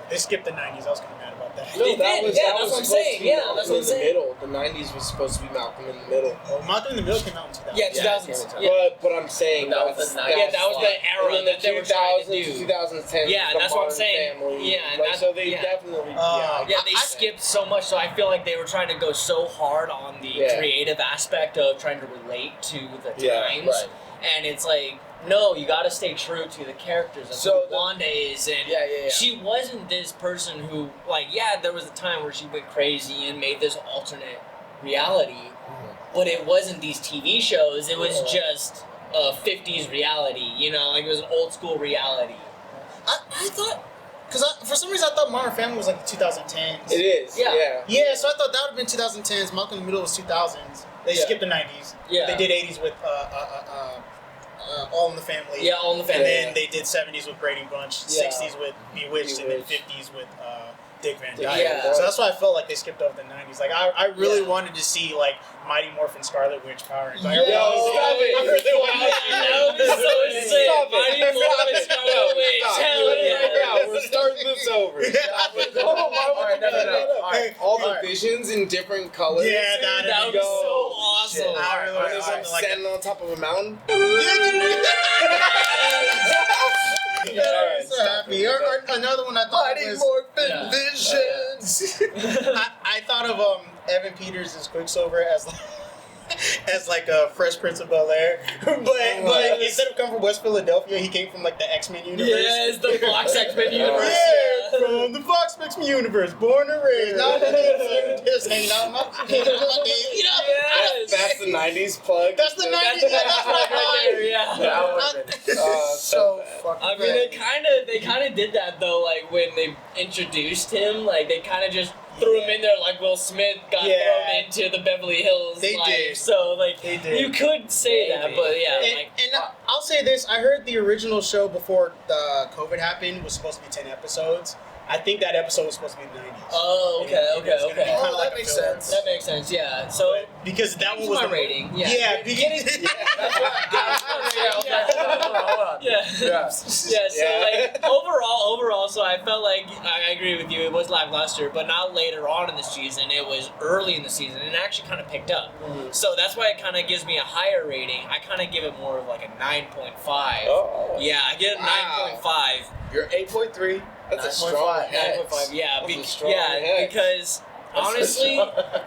They skipped the 90s. I was kind of mad about that. No, They that did, was yeah, that that's was what I'm supposed saying, to be yeah, Malcolm that's what I'm in the saying. middle. The 90s was supposed to be Malcolm in the Middle. Oh, Malcolm in the Middle came out in 2000. Yeah, Yeah, 2000s. yeah. Yeah. But I'm saying That was the 90s. Yeah, that was the era and then that the they were trying to 2000s, do. 2010s. Yeah, the that's what I'm Modern saying. Family. Yeah, and like, that's- so they yeah. definitely. Yeah, they I- skipped so much, so I feel like they were trying to go so hard on the Yeah. creative aspect of trying to relate to the Yeah, times. right. And it's like, no, you gotta stay true to the characters of So who Wanda is. And Yeah. she wasn't this person who, like, there was a time where she went crazy and made this alternate reality, but it wasn't these TV shows, it was just a 50s reality, like it was an old school reality. I thought, because for some reason I thought Modern Family was like the 2010s. It is. Yeah. Yeah. Yeah, so I thought that would have been 2010s. Malcolm in the Middle was 2000s. They Yeah. skipped the 90s. Yeah. They did 80s with All in the Family. Yeah, All in the And Family. then they did 70s with Brady Bunch, Yeah. 60s with Bewitched, and then Bewitched. 50s with Dick Van Dyke. Yeah. So that's why I felt like they skipped over the 90s. Like I really Yeah. wanted to see like Mighty Morphin Scarlet Witch Power Rangers. Like, Yo, I really- stop it. I really wanted to see That would be so insane. Stop it. Mighty Stop Morphin it. Scarlet Witch. Stop. Hell Right yeah. now, we're starting this over. Alright, no. Alright, All the Alright. visions in different colors. Yeah, That would be Yo, so awesome. shit. I really When wanted there's something like like that. standing on top of a mountain. Yeah, I'm so happy. Or another one I thought Mighty was Morphin Yeah. Visions. I thought of Evan Peters as Quicksilver as like a Fresh Prince of Bel-Air, but instead of coming from West Philadelphia, he came from like the X-Men universe. Yes, the Fox X-Men universe. Yeah, from the Fox X-Men universe, born and raised. Now just hanging out my Yes. That's the 90s plug. That's the 90s. That's what I Right there, yeah. That would've been so fucking I mean, bad. they kind of did that though. Like when they introduced him, like they kind of just threw him in there, like Will Smith got thrown into the Beverly Hills. They life. did. So like They did. you could say that, but yeah, And I'll say this: I heard the original show before the COVID happened was supposed to be 10 episodes, I think that episode was supposed to be the 90s. Oh, okay. Oh, that makes sense. That makes sense. Yeah. So because that one was my the rating. Yeah. Yeah, Yeah. So like overall, so I felt like I agree with you. It was lackluster, but not later on in the season. It was early in the season, and it actually kind of picked up. Mm-hmm. So that's why it kind of gives me a higher rating. I kind of give it more of like a 9.5. Oh. Yeah, I get a 9.5. You're 8.3. That's a 9.5. strong head. 9.5. Yeah, That's a strong head. because honestly,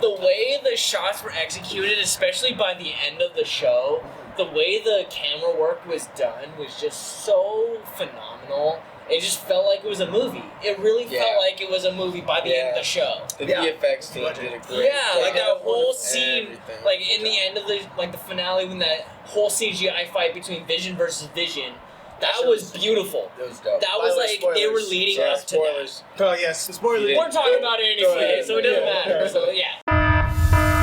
the way the shots were executed, especially by the end of the show, the way the camera work was done was just so phenomenal. It just felt like it was a movie. It really felt like it was a movie by the end of the show. The VFX team did a great Yeah, like that whole of scene, everything. like in the end of the finale, when that whole CGI fight between Vision versus Vision, that was beautiful. It was dope. That By was the way, like spoilers. they were leading Sorry, up to that. spoilers. Oh yes, spoiler. We're talking about it Go anyway, ahead. so it doesn't Yeah. matter. So yeah.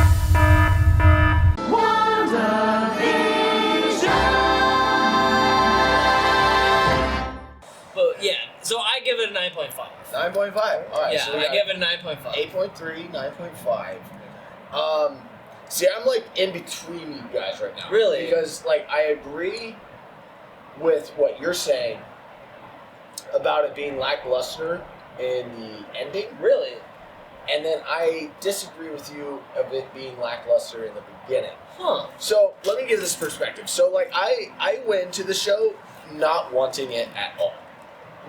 But yeah, so I give it a 9.5. 9.5. All right. Yeah, so we I got give it a 9.5. 8.3, 9.5. See, I'm like in between you guys right now. Really? Because like I agree with what you're saying about it being lackluster in the ending, Really? and then I disagree with you of it being lackluster in the beginning. Huh. So let me give this perspective. So like I went into the show not wanting it at all,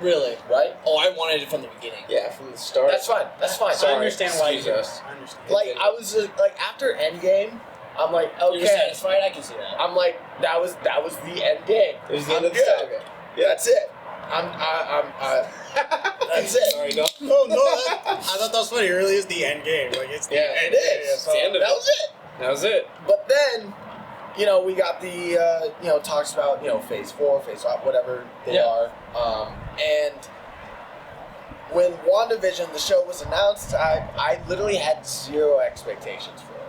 Really? right? Oh, I wanted it from the beginning. Yeah, from the start. That's fine. That's fine. I understand why you excuse do us. it. I understand. Like I was like after Endgame, I'm like You were okay. satisfied? I can see that. I'm like that was the end game. It was the I'm end of the good. saga. Yeah, that's it. That's it. Sorry, no. Oh no! I thought that was funny. It really is the end game. Like it's the Yeah, end It game. is. the end of That it. was it. That was it. But then, we got the talks about phase 4, phase 5, whatever they are. And when WandaVision, the show was announced, I literally had zero expectations for it.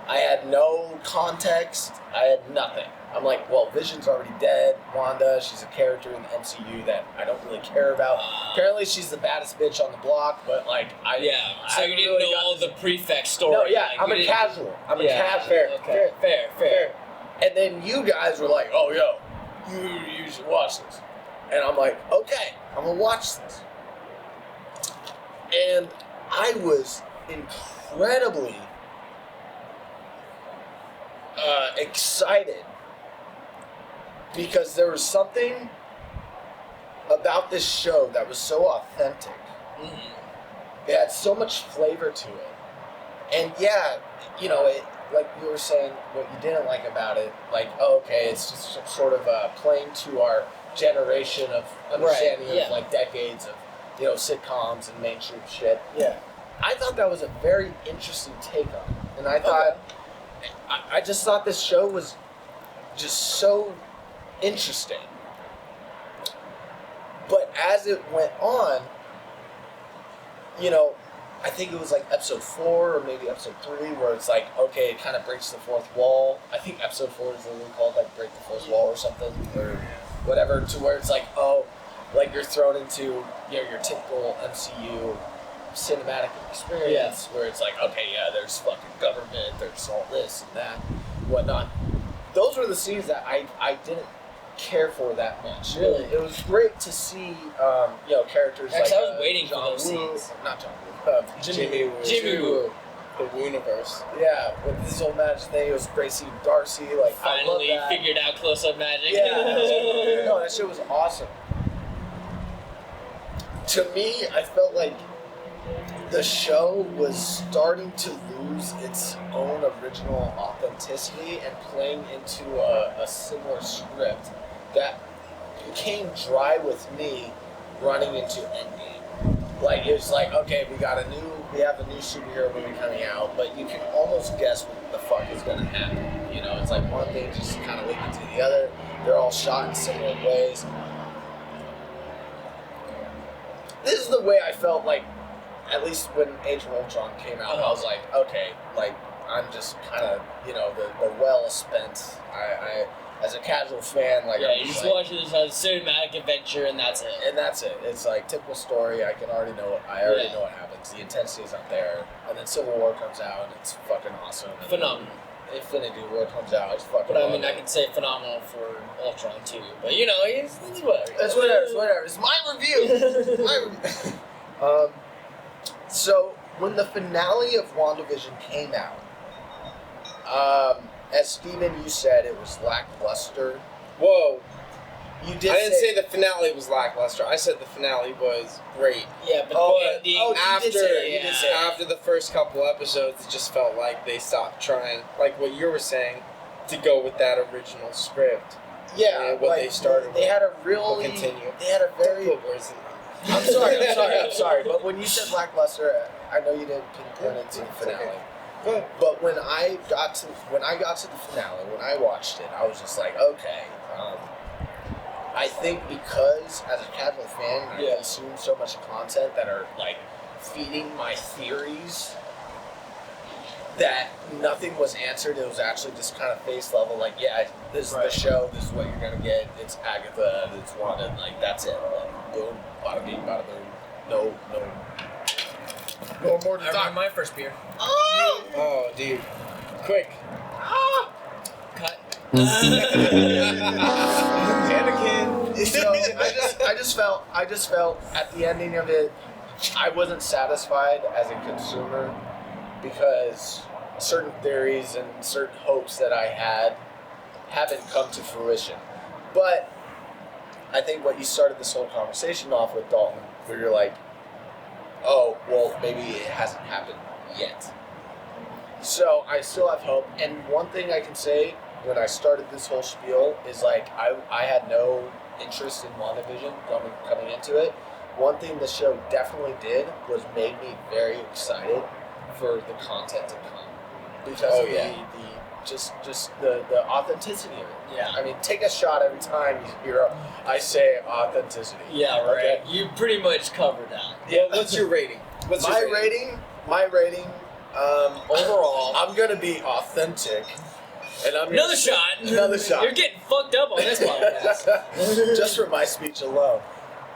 I had no context. I had nothing. I'm like, well, Vision's already dead. Wanda, she's a character in the MCU that I don't really care about. Apparently, she's the baddest bitch on the block, but like, So I you haven't didn't really know got all this- the prefect story. No, yeah, like, I'm you a didn't- casual. I'm a Yeah, casual. Okay, fair. And then you guys were like, oh, yo, you should watch this. And I'm like, okay, I'm going to watch this. And I was incredibly excited because there was something about this show that was so authentic. It had so much flavor to it. And yeah, it, like you were saying, what you didn't like about it, like, okay, it's just sort of playing to our generation of understanding Right, yeah. of like decades of, sitcoms and mainstream shit. Yeah. I thought that was a very interesting take on it. And I thought, I just thought this show was just so interesting. But as it went on, I think it was like episode 4 or maybe episode 3 where it's like, okay, it kind of breaks the fourth wall. I think episode 4 is literally called like break the fourth wall or something or whatever, to where it's like, oh, like you're thrown into your typical MCU cinematic experience where it's like, okay, yeah, there's fucking government, there's all this and that, whatnot. Those were the scenes that I didn't care for that much. Really? It was great to see, characters Actually, like I was waiting for John those Woo, scenes. not John Woo, Jimmy Woo. Jimmy Woo. The Wooniverse. Yeah, with this whole magic thing, it was great seeing Darcy. Like, Finally I love that. figured out close-up magic. Yeah, no, that shit was awesome. To me, I felt like the show was starting to lose its own original authenticity and playing into a similar script that became dry with me running into Endgame. Like, it was like, okay, we have a new superhero movie coming out, but you can almost guess what the fuck is gonna happen. It's like one thing just kind of leading to the other. They're all shot in similar ways. This is the way I felt like, at least when Age of Ultron came out, I was like, okay, like, I'm just kind of, the well is spent. as a casual fan, like Yeah, I'm you just just like, watch this as a cinematic adventure, and that's it. and that's it. It's like typical story. I already know Yeah. what happens. The intensity's not there, and then Civil War comes out, and it's fucking awesome. And Phenomenal. Infinity War comes out, it's fucking. But I mean, awesome. I could say phenomenal for Ultron too. But you know, it's whatever. It's whatever. It's whatever. It's my review. My review. So when the finale of WandaVision came out, as Steven, you said it was lackluster. Whoa. You did. I didn't say the finale was lackluster. I said the finale was great. Yeah, but Oh, the ending. oh, you did say it, you did say it. After the first couple episodes, it just felt like they stopped trying, like what you were saying, to go with that original script. Yeah, what like, they started. They had a We'll really. continue. They had a very. Don't put words in my mouth. I'm sorry. But when you said lackluster, I know you didn't pinpoint it to the finale. Go ahead. But when I got to the finale, when I watched it, I was just like, okay. I think because as a casual fan, I consume so much content that are like feeding my theories that nothing was answered. It was actually just kind of face level, like, yeah, this is the show, this is what you're gonna get. It's Agatha, it's Wanda, like that's it. Like, boom, bada bing, bada boom. No more to I talk. remember my first beer. Oh, dude. Quick. Cut. Anakin. So I just felt at the ending of it, I wasn't satisfied as a consumer because certain theories and certain hopes that I had haven't come to fruition. But I think what you started this whole conversation off with, Dalton, where you're like, oh, well, maybe it hasn't happened yet. So I still have hope. And one thing I can say when I started this whole spiel is like I had no interest in WandaVision coming into it. One thing the show definitely did was made me very excited for the content to come because of the authenticity of it. Yeah. I mean, take a shot every time you hear I say authenticity. Yeah, right. Okay? You pretty much covered that. Yeah, what's your rating? What's My your rating, overall, I'm gonna be authentic, and I'm Another shot. Another shot. You're getting fucked up on this podcast. Just for my speech alone,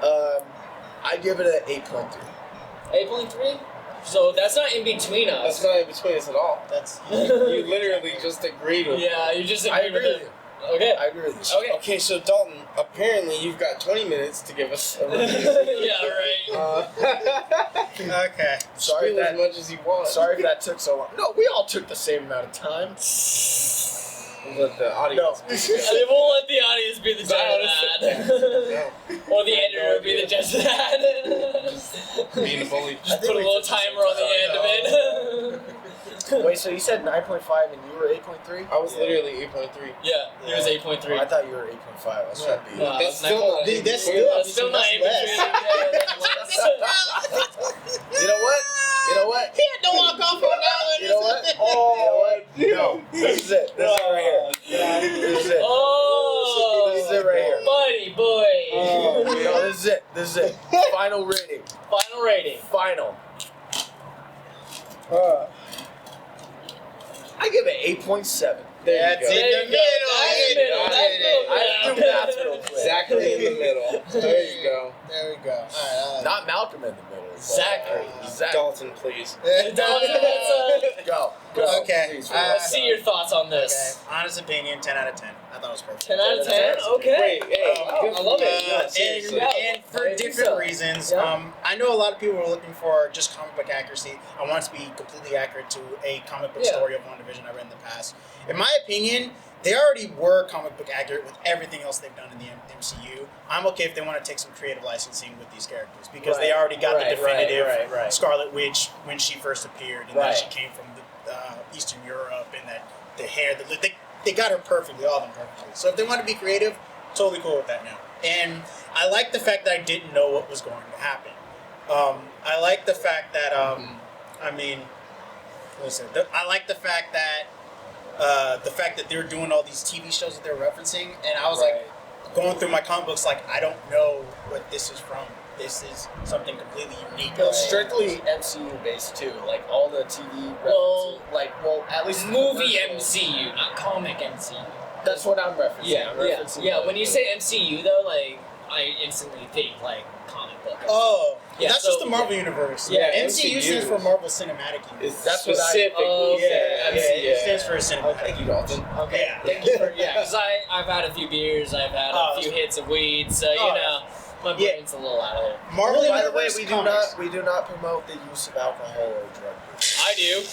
I give it an 8.3. 8.3? So that's not in between us. That's not in between us at all. That's You literally just agreed with me. Yeah, you just I agreed agree with with it. you. Okay. I agree with you. Okay. Okay, so Dalton, apparently you've got 20 minutes to give us a review. Yeah, right. okay. Sorry Spiel that. as much as you want. Sorry if that took so long. No, we all took the same amount of time. We'll let the audience. They won't let the audience be the judge of that. No. Or the editor be the judge of that. Being a bully. Just put a little timer on the end of it. Wait, so you said 9.5 and you were 8.3? I was literally 8.3. Yeah, he was 8.3. I thought you were 8.5. I was trying to be. No. That's still not. Dude, that's That's still still not in between. You know what? You know what? He had to walk off on that one. You know what? Oh, no. This is it. This is it right here. This is it. Oh, This is it right here. buddy boy. No, this is it. This is it. Final rating. Final rating. Final. I give it 8.7. There That's you go. it. There you go. That's middle. I do math real quick. Exactly in the middle. There you go. There we go. All right. Not Malcolm in the middle. Zachary. Dalton, please. Go. Okay. Please, Let's see your thoughts on this. Okay. Honest opinion, 10 out of 10. I thought it was perfect. 10 out of 10? Okay. Wait, hey, I love it. No, And, seriously. and for different reasons, I know a lot of people were looking for just comic book accuracy. I want it to be completely accurate to a comic book story of WandaVision I read in the past. In my opinion, they already were comic book accurate with everything else they've done in the MCU. I'm okay if they want to take some creative licensing with these characters because they already got the definitive Scarlet Witch when she first appeared, and that she came from the Eastern Europe, and that the hair, they got her perfectly, all of them perfectly. So if they want to be creative, totally cool with that now. And I like the fact that I didn't know what was going to happen. I like the fact that I like the fact that they're doing all these TV shows that they're referencing, and I was like going through my comic books, like I don't know what this is from. This is something completely unique. It's strictly MCU based too. Like all the TV references. Well, At least movie commercials. MCU, not comic MCU. That's what I'm referencing. Yeah, I'm yeah, referencing yeah. the- When you say MCU though, like I instantly think like comic book. Oh, Yeah, that's so- just the Marvel universe. Yeah, MCU stands for Marvel Cinematic Universe. It's That's what I- specific. It stands for a cinematic. Thank you, Dalton. Okay, Yeah. thank you for because I've had a few beers, I've had a few hits of weed, so you know my brain's a little out of it. Marvel By the way, Universe we comics. do not promote the use of alcohol or drug use. I do.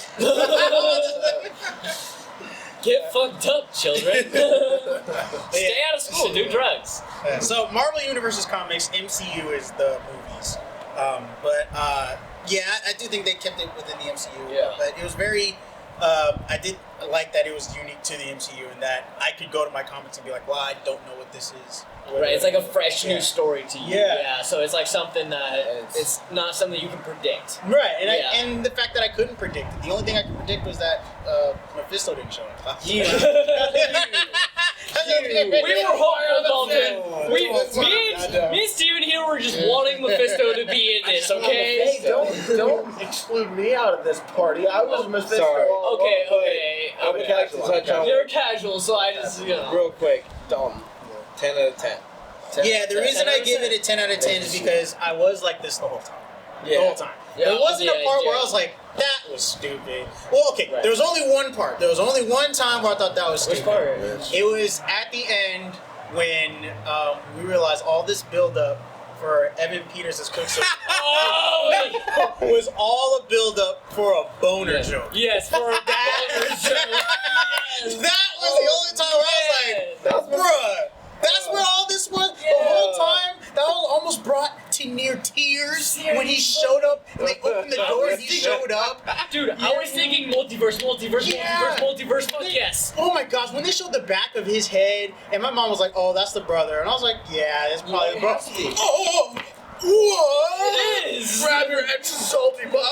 Get fucked up, children. Stay out of school, do drugs. So Marvel Universe's comics, MCU is the movies. Yeah, I do think they kept it within the MCU. Yeah. But it was very. I did like that it was unique to the MCU and that I could go to my comics and be like, well, I don't know what this is. Right, it's like a fresh new story to you. Yeah. So it's like something that It's- it's not something you can predict. Right, and Yeah. and the fact that I couldn't predict it. The only thing I could predict was that Mephisto didn't show up. Yeah. We We were hopeful, Dalton. No, Me and Steven here were just wanting Mephisto to be in this, okay? Hey, don't exclude me out of this party. I was Mephisto. Sorry. all Okay, along. okay. I would like to touch on You're casual, so I just, you know. real quick. Dalton, 10 out of 10. Yeah, the reason I give it a 10 out of 10 is because I was like this the whole time. The whole time. Yeah, There wasn't a yeah, part where yeah. I was like, that was stupid. Well, okay, Right. there was only one part. There was only one time where I thought that was Which stupid. part? It was at the end when we realized all this build-up for Evan Peters as Quicksilver Oh! was all a build-up for a boner Yes. joke. Yes, for a boner joke. Yes. That was the only time where I was like, bruh, that's what all this was the whole time. That was almost brought to near tears when he showed up. When they opened the door and he showed up. Dude, I was thinking multiverse, Yeah. multiverse, fuck yes. Oh my gosh, when they showed the back of his head, and my mom was like, oh, that's the brother. And I was like, yeah, that's probably the brother. Oh, what? It is. Grab your extra salty popcorn.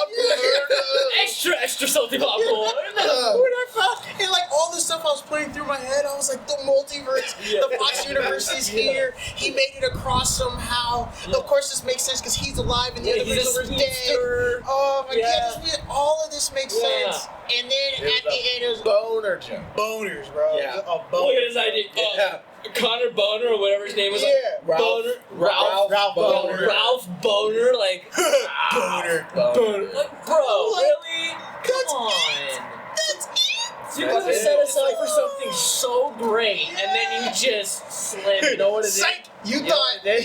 Extra salty popcorn. And like all the stuff I was putting through my head, I was like, the multiverse, the Fox universe is here. He made it across somehow. Of course, this makes sense because he's alive and the other He's a Quicksilver's dead. speedster. Oh my Yeah. god, all of this makes Yeah. sense. And then at the end, it was boner joke. boners, bro. Yeah. A Look boner. at his idea. Connor Boner or whatever his name was. Yeah. Like, Boner. Ralph Boner. Ralph Boner. Like, Boner. like, bro, Like, really? Come that's on. That's it. You could have set us up for something so great, and then you just slammed You know what it is? Psych! You You know thought. what it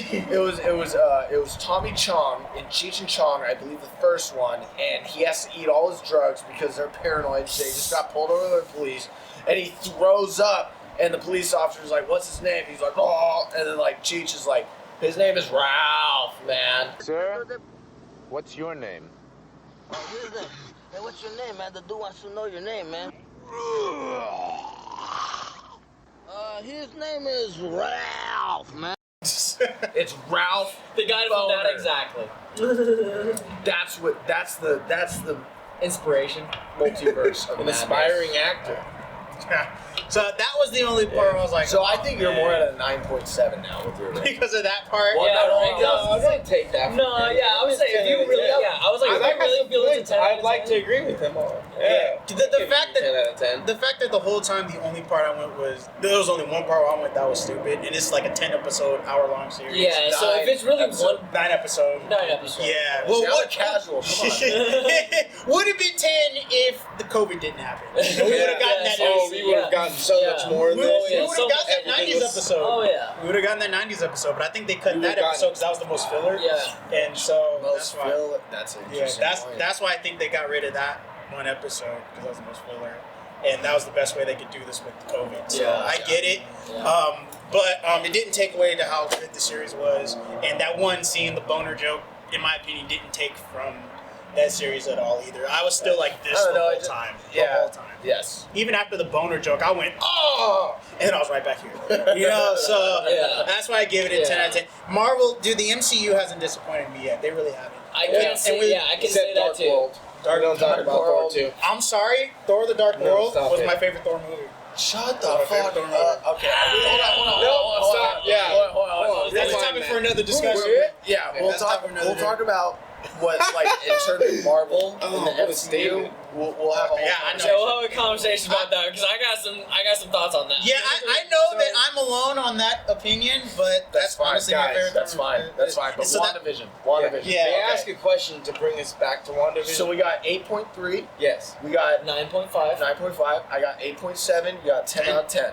is? It was Tommy Chong in Cheech and Chong, I believe the first one, and he has to eat all his drugs because they're paranoid. They just got pulled over by the police, and he throws up, and the police officer's like, "What's his name?" He's like, "Oh," and then like Cheech is like, "His name is Ralph, man." Sir, what's your name? Hey, what's your name, man? The dude wants to know your name, man. His name is Ralph, man. It's Ralph. the guy from that Boner. exactly. That's the Inspiration. multiverse of An madness. aspiring actor. So that was the only part where I was like, So I oh, think you're man. more at a 9.7 now with your rating. because of that part. Well, Yeah, no, right, no, no. Don't take that. No, yeah, I would say if you really, yeah, I was like, if you really feel it's a 10 I'd like to agree with him all. Yeah. The fact that 10 out of 10. the fact that the whole time the only part I went was there was only one part where I went that was stupid, and it's like a 10-episode, hour-long series. Yeah, so if it's really episode. 9 episode. 9 episodes. Yeah. Well, Well, what casual? Come on. would have been 10 if the COVID didn't happen. We would have gotten that. Oh, we would have Yeah. gotten so Yeah. much more We than would yeah, have so gotten that everything 90s was- episode. Oh yeah. We would have gotten that 90s episode, but I think they cut We that would've episode gotten- because that was the most filler. Yeah. And so Most that's why. Phil, that's an Yeah, interesting point. that's why I think they got rid of that one episode because that was the most filler, and that was the best way they could do this with COVID. So Yeah. I get it, Yeah. but it didn't take away to how good the series was, and that one scene, the boner joke, in my opinion, didn't take from that series at all either. I was still like this I don't the know, whole it just- time. Yeah. The whole time. Yes. Even after the boner joke, I went, oh, and then I was right back here. You know, so Yeah. that's why I give it a 10 Yeah. out of 10. Marvel, dude, the MCU hasn't disappointed me yet. They really haven't. I Yeah. can say, And we- yeah, I can say Except that Dark too. World. Dark Don't talk about Thor World. 2. I'm sorry, Thor: The Dark No, World stop was it. my favorite Thor movie. Shut the My fuck favorite Thor movie. up. Okay. Hold on. No, stop. Yeah. Hold on. That's a Rewind topic that. for another discussion. Yeah, That's topic for another we'll day. talk about what like in terms of Marvel in the what a MCU, statement. we'll have a whole Yeah, I know. So we'll have a conversation about that because I got some thoughts on that. Yeah, I know that I'm alone on that opinion, but that's fine, honestly my guys. favorite. That's fine. That's fine. But So that- WandaVision. Yeah. May I okay. ask a question to bring us back to WandaVision? So we got 8.3. yes. We got 9.5. 9.5. I got 8.7. You got 10 out of 10.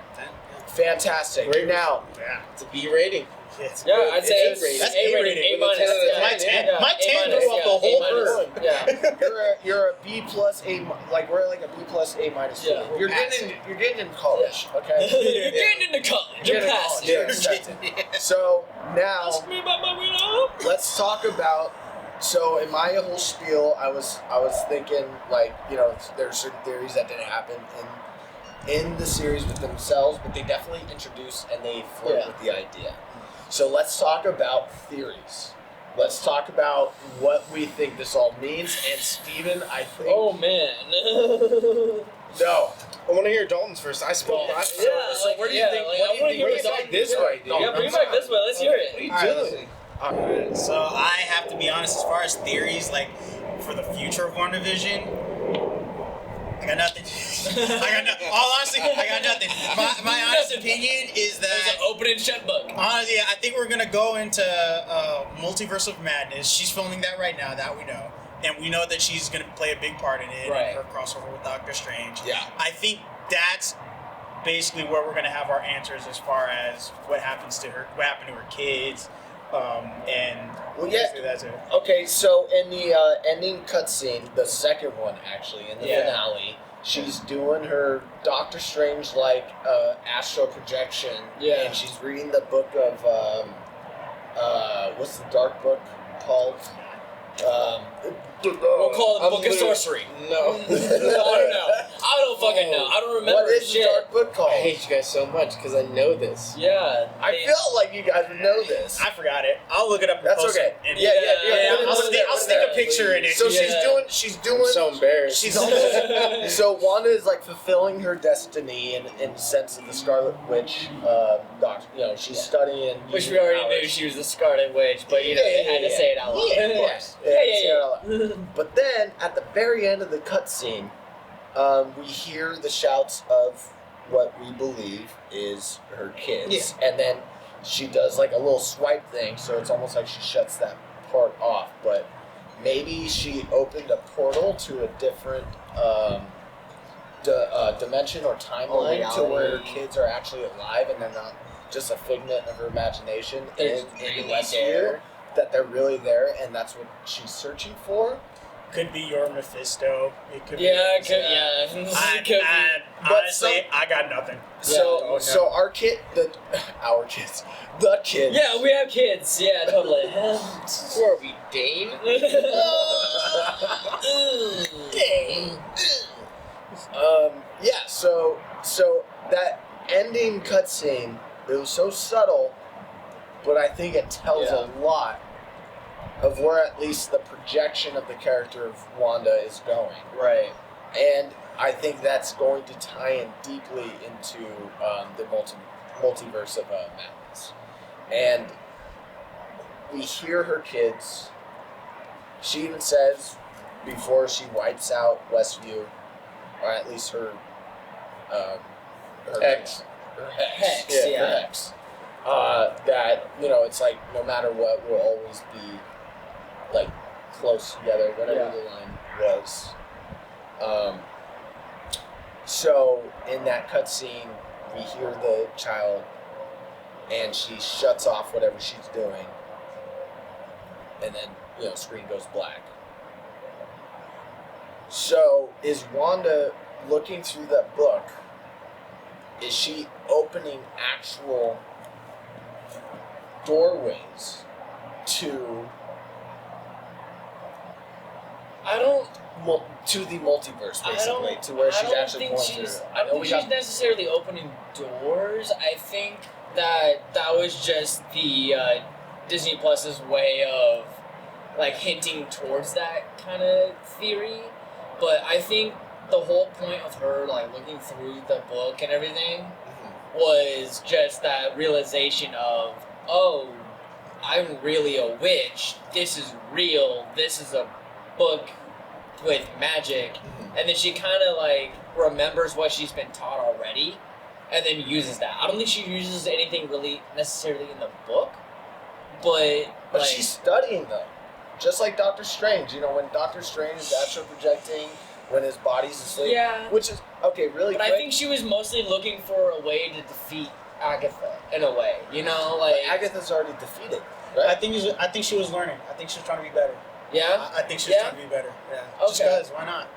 Fantastic. Great. Now, Yeah. It's a B rating. It's Yeah, I'd say It's A-rated. That's A rated, A-rated. A minus. With a 10 out of Yeah, 10. My 10. yeah, My 10 A threw minus, up the yeah, whole A minus. herd. Yeah. you're a B plus A like we're like a B plus A minus. Yeah. You're getting in college, okay? You're getting into college. You're Getting in passing. college, you're accepted. So now Ask me about my winner. let's talk about. So in my whole spiel, I was thinking like there's certain theories that didn't happen in the series with themselves, but they definitely introduced and they flirt with the idea. So let's talk about theories. Let's talk about what we think this all means. And Steven, I think. Oh man. No. I want to hear Dalton's first. I spoke last time. Yeah, So what do you think? like, What I do you wanna think? hear Bring what it back Dalton- this way, dude. Yeah, bring it back this way. Let's hear What it. are you Alright, doing? Alright, so I have to be honest, as far as theories, like, for the future of WandaVision, I got nothing. All honesty, I got nothing. My honest opinion is There's that, an open and shut book. honestly, I think we're gonna go into Multiverse of Madness. She's filming that right now, that we know. And we know that she's gonna play a big part in it, Right. and her crossover with Doctor Strange. Yeah. I think that's basically where we're gonna have our answers as far as what happens to her, what happened to her kids, and Well, yeah. basically that's it. Okay, so in the ending cutscene, the second one actually, in the Yeah. finale, she's doing her Doctor Strange like astral projection. Yeah. And she's reading the book of what's the dark book called? We'll call it the Book of literally- Sorcery. No. I don't know. I don't fucking know. I don't remember What is shit. the dark book called? I hate you guys so much because I know this. Yeah. I feel like you guys would know this. I forgot it. I'll look it up. And That's post okay. it. And Yeah. I'll Put it there, stick put it there. a picture in it. So Yeah. she's doing. I'm so embarrassed. She's almost. So Wanda is like fulfilling her destiny in the sense of the Scarlet Witch. Doctor, she's studying. Which we already knew she was the Scarlet Witch, but they had to say it out loud. Yeah, of course. Yeah. But then at the very end of the cutscene, we hear the shouts of what we believe is her kids, and then she does like a little swipe thing, so it's almost like she shuts that part off. But maybe she opened a portal to a different dimension or timeline to where her kids are actually alive, and they're not just a figment of her imagination They're in really Westview. there. That they're really there, and that's what she's searching for. Could be your Mephisto. It could Yeah, be. it could, yeah. It could be. But Honestly, I got nothing. So, so our kid, our kids, the kids. Yeah, we have kids. Yeah, totally. Who are we, Dane? Yeah. So that ending cutscene, it was so subtle, but I think it tells a lot of where at least the projection of the character of Wanda is going. Right. And I think that's going to tie in deeply into the multiverse of madness. And we hear her kids. She even says before she wipes out Westview, or at least her Hex. her hex, Yeah. her hex. That it's like no matter what, we'll always be like close together, whatever the line was. So in that cutscene, we hear the child, and she shuts off whatever she's doing, and then screen goes black. So is Wanda looking through that book? Is she opening actual doorways to the multiverse, basically, to where she's actually going through? I don't think she's necessarily opening doors. I think that was just the Disney Plus's way of like hinting towards that kind of theory. But I think the whole point of her like looking through the book and everything was just that realization of, oh, I'm really a witch. This is real. This is a book with magic. And then she kind of like remembers what she's been taught already and then uses that. I don't think she uses anything really necessarily in the book, but like, she's studying though. Just like Doctor Strange, when Doctor Strange is astral projecting when his body's asleep. Yeah. Which is, okay, really But quick. I think she was mostly looking for a way to defeat Agatha, in a way. Like... But Agatha's already defeated, I right? think she was learning. I think she was trying to be better. Yeah? I think she was trying to be better. Yeah. Just Okay. because, why not?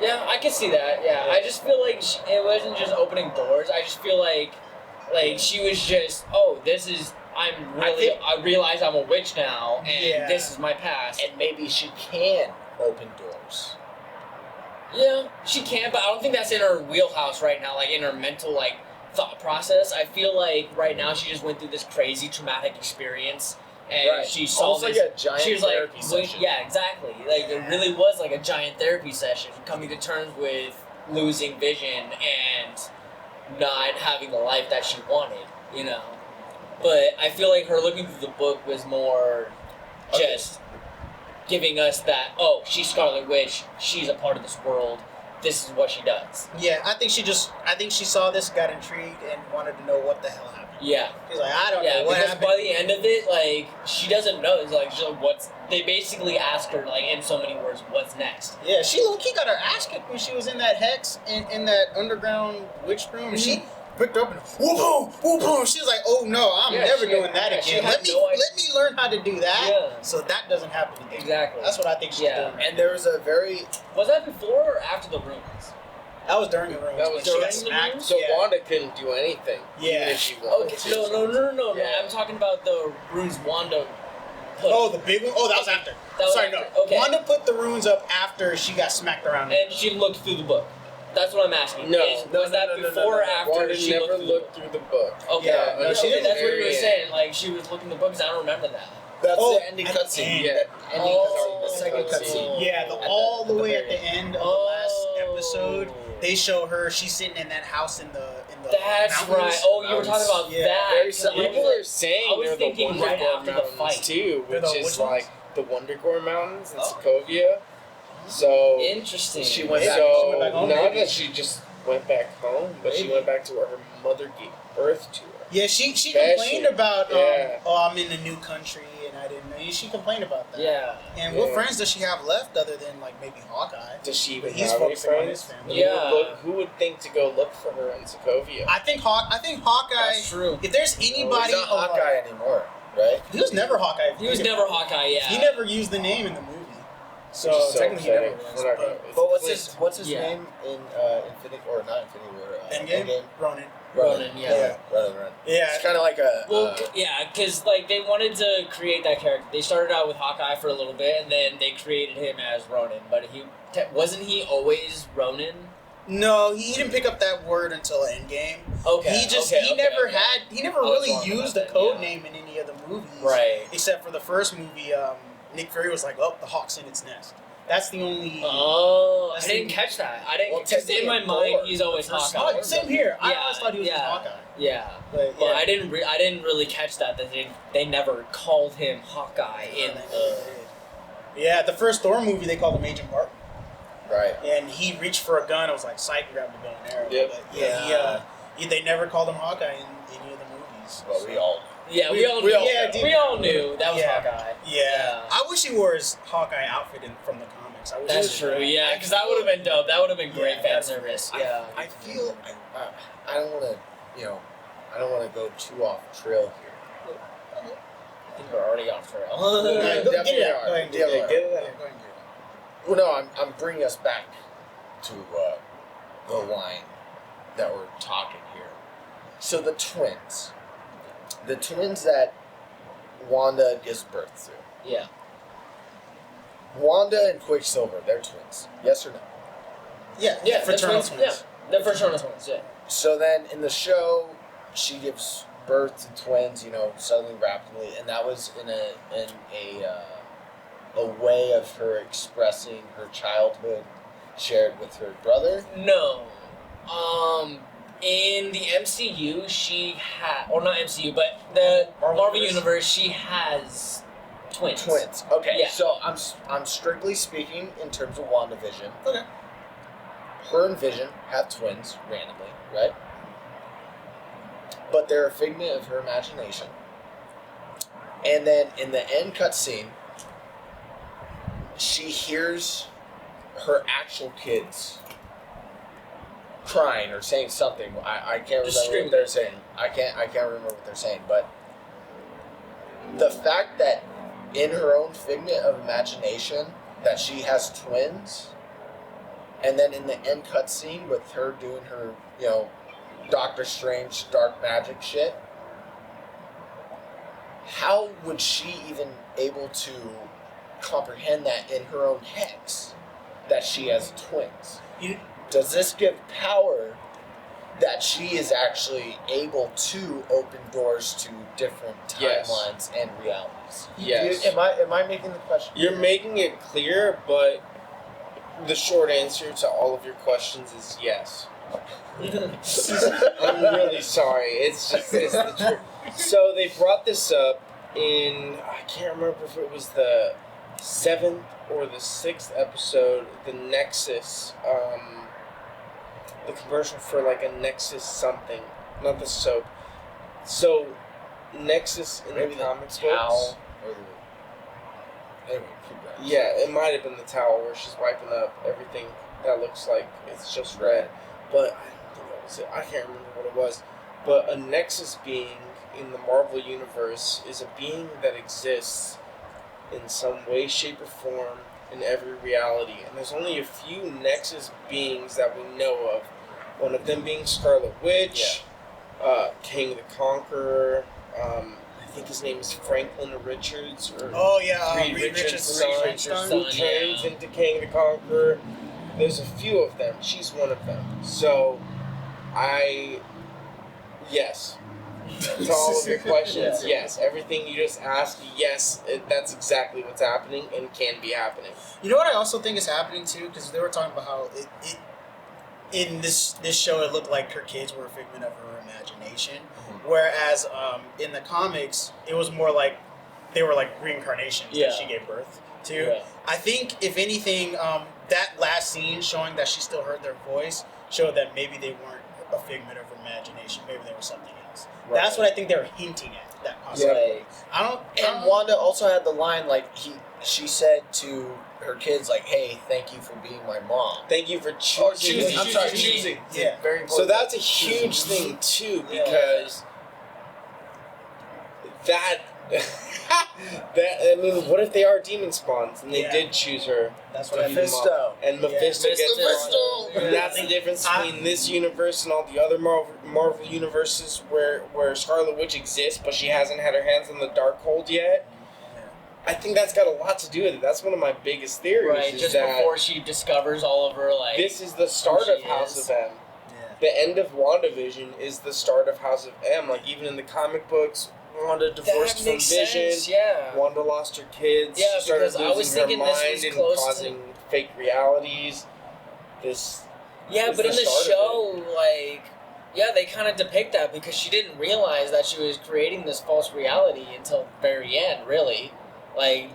Yeah, I can see that. Yeah, I just feel like it wasn't just opening doors. I just feel like she was just, I realize I'm a witch now, and this is my past. And maybe she can open doors. Yeah, she can, but I don't think that's in her wheelhouse right now, like in her mental thought process. I feel like right now she just went through this crazy traumatic experience, and she saw almost this. like a giant she was therapy like, session. yeah, exactly. Like it really was like a giant therapy session, coming to terms with losing vision and not having the life that she wanted. But I feel like her looking through the book was more just giving us that, she's Scarlet Witch, she's a part of this world, this is what she does. Yeah, I think she saw this, got intrigued, and wanted to know what the hell happened. Yeah. She's like, I don't know what because happened. by the end of it, she doesn't know. It's like, they basically ask her, in so many words, what's next? Yeah, she low-key got her ass kicked when she was in that hex, in that underground witch room. Mm-hmm. She picked her up and whoop boom, whoop boom. She was like, oh no, I'm never doing that she again. had Let me no idea. let me learn how to do that, Yeah. so that doesn't happen again. Exactly. That's what I think she's doing. And there was a very... Was that before or after the runes? That was during the rooms. That was when she got during the smacked. rooms? So yeah. Wanda couldn't do anything. Yeah. Even if she wanted Okay, to. no. Yeah. I'm talking about the runes Wanda put. Oh, the big one? Oh, that was after. That was Sorry, after. no. Okay. Wanda put the runes up after she got smacked around. And she looked through the book. That's what I'm asking. No. Was that before or after Wanda she never looked through the book. Okay. Yeah, no, she didn't. That's what you were Very saying. She was looking the books. I don't remember that. That's Oh, the ending at the cutscene. end. Yeah. Ending Oh. cutscene. The second cutscene. Yeah, all the way at the end of the last episode, Oh. they show her. She's sitting in that house in the That's mountains. right. Oh, you were talking about Yeah. that. Very 'cause similar. I was People like- are saying I was they're the thinking Wonder right Gore after the Mountains fight. too, They're which the is which ones? the Wonder Gore Mountains in Oh. Sokovia. So Interesting. She went back- so she went back home, not maybe. that she just went back home, but she Maybe. went back to where her mother gave birth to her. Yeah, she That complained shit. about Yeah. I'm in a new country and I didn't know. She complained about that. Yeah. And Yeah. what friends does she have left other than maybe Hawkeye? Does she even But he's have any focusing on his friends? family. Yeah. Who would think to go look for her in Sokovia? I think Hawkeye. That's true. If there's He's anybody, not Hawkeye anymore, right? he was never Hawkeye. He was never Hawkeye. Yeah. He never used the name in the movie, so Which is so technically he never upsetting. was. We're not but- gonna- it's But what's Clint. what's his Yeah. name in Infinity or not Infinity War? Endgame, Ronan. Ronan, yeah. Ronan. Yeah, It's kind of like a. Well, yeah, because they wanted to create that character. They started out with Hawkeye for a little bit, and then they created him as Ronan. But wasn't he always Ronan? no, he didn't pick up that word until Endgame. Okay. He never I was really wrong about used the that, code yeah. name in any of the movies, Right. Except for the first movie, Nick Fury was like, "Oh, the hawk's in its nest." That's the only. Oh, I That's didn't the- catch that. I didn't. Well, Because in my technically mind, Thor, he's always the first Hawkeye. Thor. Same here. I Yeah, always thought he was yeah. Hawkeye. Yeah. But Well, yeah. I didn't really catch that they never called him Hawkeye in the. Yeah, the first Thor movie they called him Agent Barton, right. and he reached for a gun. I was like, "Psych!" Grabbed a gun and arrow. Yep. But yeah, they never called him Hawkeye in any of the movies. But we all. Yeah, We- we all we knew. all- yeah, dude. We all knew that was Yeah. Hawkeye. Yeah. I wish he wore his Hawkeye outfit from the comics. I wish he That's was- true. Yeah, because that would have been dope. That would have been great Yeah, fan that's- service. I- Yeah. I feel I don't want to I don't want to go too off trail here. I think we're already off trail. Yeah, Yeah, go- get definitely it out. are. Go ahead and Yeah, get it out. get it out. Yeah, go ahead and get it out. Well, no, I'm bringing us back to the line that we're talking here. So the twins that Wanda gives birth to. Yeah. Wanda and Quicksilver, they're twins. Yes or no? Yeah, Yeah, fraternal the twins. Yeah, the fraternal twins. Yeah. So then in the show, she gives birth to twins, suddenly rapidly, and that was in a way of her expressing her childhood shared with her brother. No. in the MCU, she had, or not MCU, but the Marvel Universe, she has twins. Twins. Okay, Yeah. so I'm strictly speaking in terms of WandaVision. Okay. Her and Vision have twins randomly, right? But they're a figment of her imagination. And then in the end cutscene, she hears her actual kids crying or saying something. I can't remember what they're saying. I can't remember what they're saying. But the fact that in her own figment of imagination that she has twins, and then in the end cutscene with her doing her, Doctor Strange dark magic shit, how would she even able to comprehend that in her own hex that she has twins? Does this give power that she is actually able to open doors to different timelines and realities? Yes. Am I making the question? You're making it clear, but the short answer to all of your questions is yes. I'm really sorry. It's the truth. So they brought this up in, I can't remember if it was the 7th or the 6th episode, the Nexus, the commercial for like a Nexus something, not the soap. So Nexus in Maybe the comics towel books. or the, anyway, keep going. Yeah, it might have been the towel where she's wiping up everything that looks like it's just red. But I don't think that was it. I can't remember what it was. But a Nexus being in the Marvel Universe is a being that exists in some way, shape, or form in every reality. And there's only a few Nexus beings that we know of. One of them being Scarlet Witch, King the Conqueror, I think his name is Franklin Richards, or Reed Richards' son, who turns into King the Conqueror. There's a few of them. She's one of them. So, yes. To all of your questions, yes. Everything you just asked, yes, that's exactly what's happening and can be happening. You know what I also think is happening too, because they were talking about how it in this show it looked like her kids were a figment of her imagination, whereas in the comics it was more like they were like reincarnations that she gave birth to. Yeah. I think if anything, that last scene showing that she still heard their voice showed that maybe they weren't a figment of her imagination. Maybe they were something else. Right. That's what I think they were hinting at. That possibility. And Wanda also had the line she said to her kids hey, thank you for being my mom. Thank you for choosing. Choosing. Yeah. Very important. So that's a huge thing too, because that what if they are demon spawns and they did choose her? That's what Mephisto. And Mephisto gets Mephisto. And that's the difference between this universe and all the other Marvel universes where Scarlet Witch exists, but she hasn't had her hands on the Darkhold yet. I think that's got a lot to do with it. That's one of my biggest theories. Right, just before she discovers all of her, this is the start of House of M. Yeah. The end of WandaVision is the start of House of M. Like, even in the comic books, Wanda divorced from Vision. Sense, yeah. Wanda lost her kids. Yeah, she started because I was losing her thinking this mind was and close causing fake realities. Yeah, but in the show, they kind of depict that because she didn't realize that she was creating this false reality until the very end, really.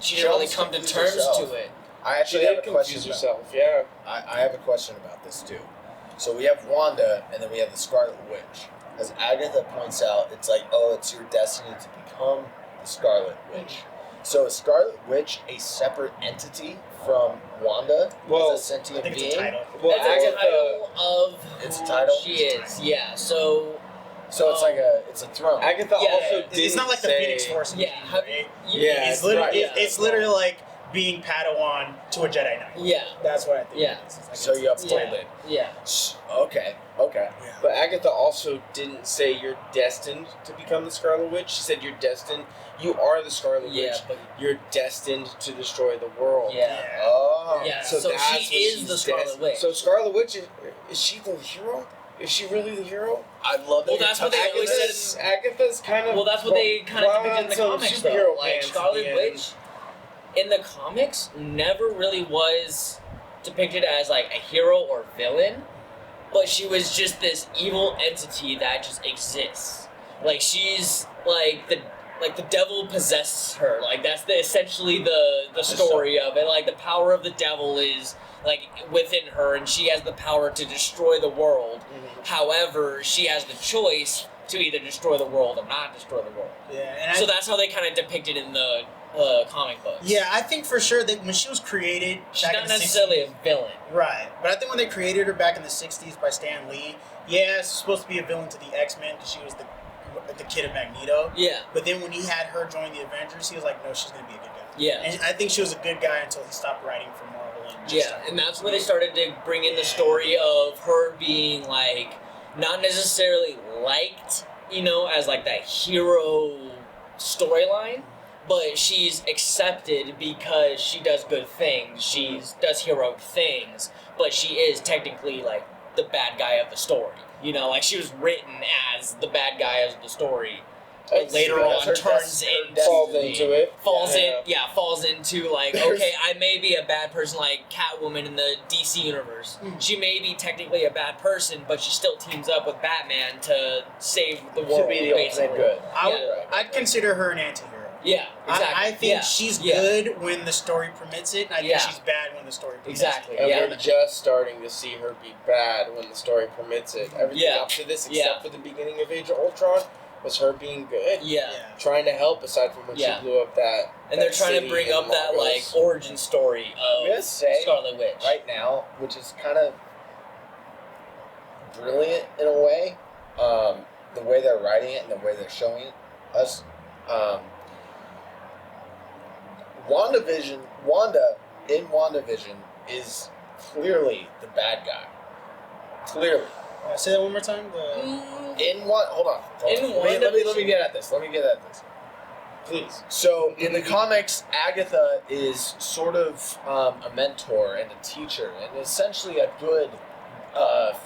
She didn't really come to terms to it. I actually have a question. Yeah. I have a question about this too. So we have Wanda, and then we have the Scarlet Witch. As Agatha points out, it's it's your destiny to become the Scarlet Witch. So is Scarlet Witch a separate entity from Wanda as a sentient I think being? it's a title. Well, It's Agatha, a title of It's a title? she is, yeah. So it's a throne. Agatha also didn't it's not like the say, Phoenix Force. Yeah, Right? Yeah, It's literally right. it's literally like being Padawan to a Jedi Knight. yeah, That's what I think. Yeah. It is. It's like So you uphold yeah, it. yeah. Okay. But Agatha also didn't say you're destined to become the Scarlet Witch. She said you're destined. You are the Scarlet Yeah, Witch. but You're destined to destroy the world. yeah. Oh. Yeah, So, so that's she what is she's the Scarlet destined- Witch. So Scarlet Witch is she the hero? Is she really the hero? I'd love that. Well, that's what they always said. Agatha's kind of. Well, that's what they kind of depicted in the some comics, superhero though. pants at Scarlet the end. Witch in the comics never really was depicted as a hero or villain. but she was just this evil entity that just exists. Like she's like the devil possesses her. Like that's essentially the story of it. Like the power of the devil is like within her, and she has the power to destroy the world. Mm-hmm. However, she has the choice to either destroy the world or not destroy the world. Yeah, and so that's how they kind of depict it in the comic books. Yeah, I think for sure that when she was created, she's not necessarily a villain, right? But I think when they created her back in the '60s by Stan Lee, yeah, she's supposed to be a villain to the X-Men because she was the kid of Magneto. Yeah. But then when he had her join the Avengers, he was like, no, she's gonna be a good guy. Yeah. And I think she was a good guy until he stopped writing for Marvel. And that's where they started to bring in the story of her being like not necessarily liked, as like that hero storyline, but she's accepted because she does good things. She does heroic things, but she is technically like the bad guy of the story. Like she was written as the bad guy of the story. But later on falls into like, okay, I may be a bad person like Catwoman in the DC universe. She may be technically a bad person, but she still teams up with Batman to save the world. To be the ultimate good. I'd consider her an anti-hero. Yeah, exactly. I think she's good when the story permits it, and I think she's bad when the story permits it. And we're just starting to see her be bad when the story permits it. Everything up to this, except for the beginning of Age of Ultron, was her being good. Trying to help aside from when she blew up that. And they're trying to bring up that like origin story of Scarlet Witch right now, which is kind of brilliant in a way. The way they're writing it and the way they're showing it us. Wanda in WandaVision is clearly the bad guy. Clearly. Say that one more time. Hold on. Let me get at this. Please. So in the comics, Agatha is sort of a mentor and a teacher, and essentially a good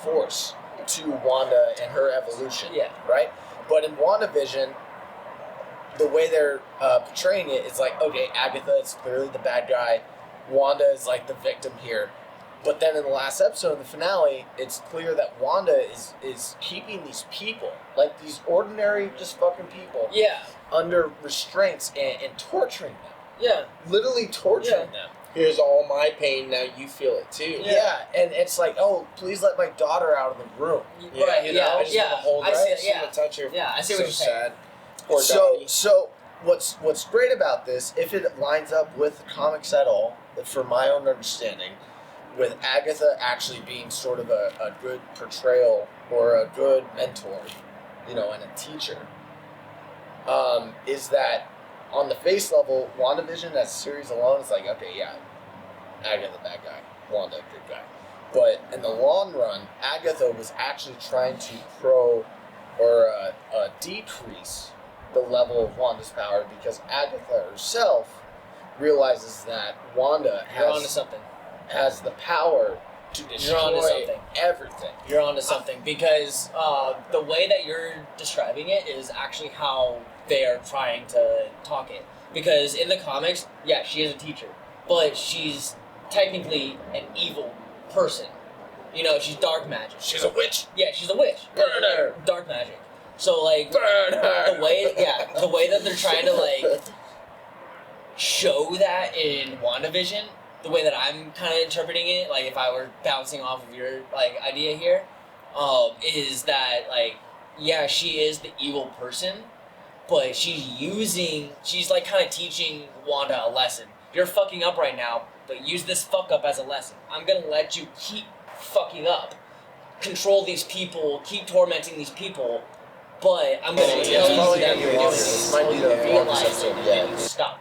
force to Wanda and her evolution. Yeah. Right. But in WandaVision, the way they're portraying it is like, okay, Agatha is clearly the bad guy. Wanda is like the victim here. But then in the last episode, in the finale, it's clear that Wanda is keeping these people, like these ordinary, just fucking people, under restraints and torturing them. Yeah. Literally torturing them. Here's all my pain, now you feel it too. Yeah, and it's like, oh, please let my daughter out of the room. Right, I just want to hold her. I want to touch her. Yeah, I see what you're saying. Poor So what's great about this, if it lines up with the comics at all, from my own understanding, with Agatha actually being sort of a good portrayal or a good mentor, and a teacher, is that on the face level, WandaVision as a series alone is like, okay, yeah, Agatha bad guy, Wanda good guy. But in the long run, Agatha was actually trying to decrease the level of Wanda's power because Agatha herself realizes that Wanda has the power to destroy everything. You're onto something because the way that you're describing it is actually how they are trying to talk it. Because in the comics, she is a teacher, but she's technically an evil person. She's dark magic. She's a witch. Yeah, she's a witch. Burn her. Dark magic. So like burn her. the way that they're trying to like show that in WandaVision, the way that I'm kind of interpreting it, like if I were bouncing off of your like idea here, is that like she is the evil person, but she's like kind of teaching Wanda a lesson. You're fucking up right now, but use this fuck up as a lesson. I'm gonna let you keep fucking up, control these people, keep tormenting these people, but I'm gonna tell you that you're doing this. Realize it and you stop.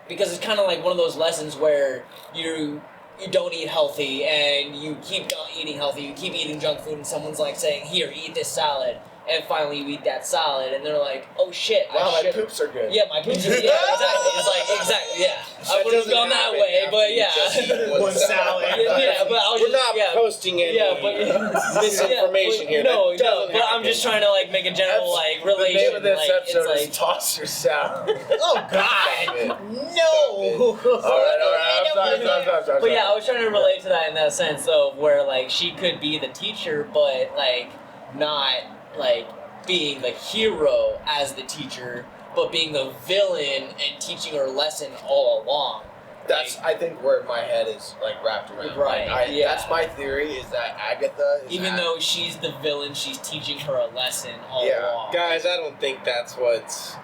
Because it's kind of like one of those lessons where you don't eat healthy and you keep not eating healthy, you keep eating junk food, and someone's like saying, here, eat this salad. And finally you eat that salad, and they're like, oh shit, wow, my poops are good. Yeah, my poops are good. Yeah, exactly. It's like, exactly, yeah. I would have gone that way, but yeah. One salad. Yeah, but I was We're just, not posting any misinformation here. No, That doesn't but I'm happen. just trying to like make a general like relation. The name of this like, episode it's is like, Toss or Sound. Oh God! No. Alright, I'm sorry. But yeah, I was trying to relate to that in that sense of where like she could be the teacher, but like not like being the hero as the teacher, but being the villain and teaching her lesson all along. That's, I think, where my head is like wrapped around. Right, Like, yeah. That's my theory, is that Agatha is Even though she's the villain, she's teaching her a lesson all Yeah. along. Guys, I don't think that's what's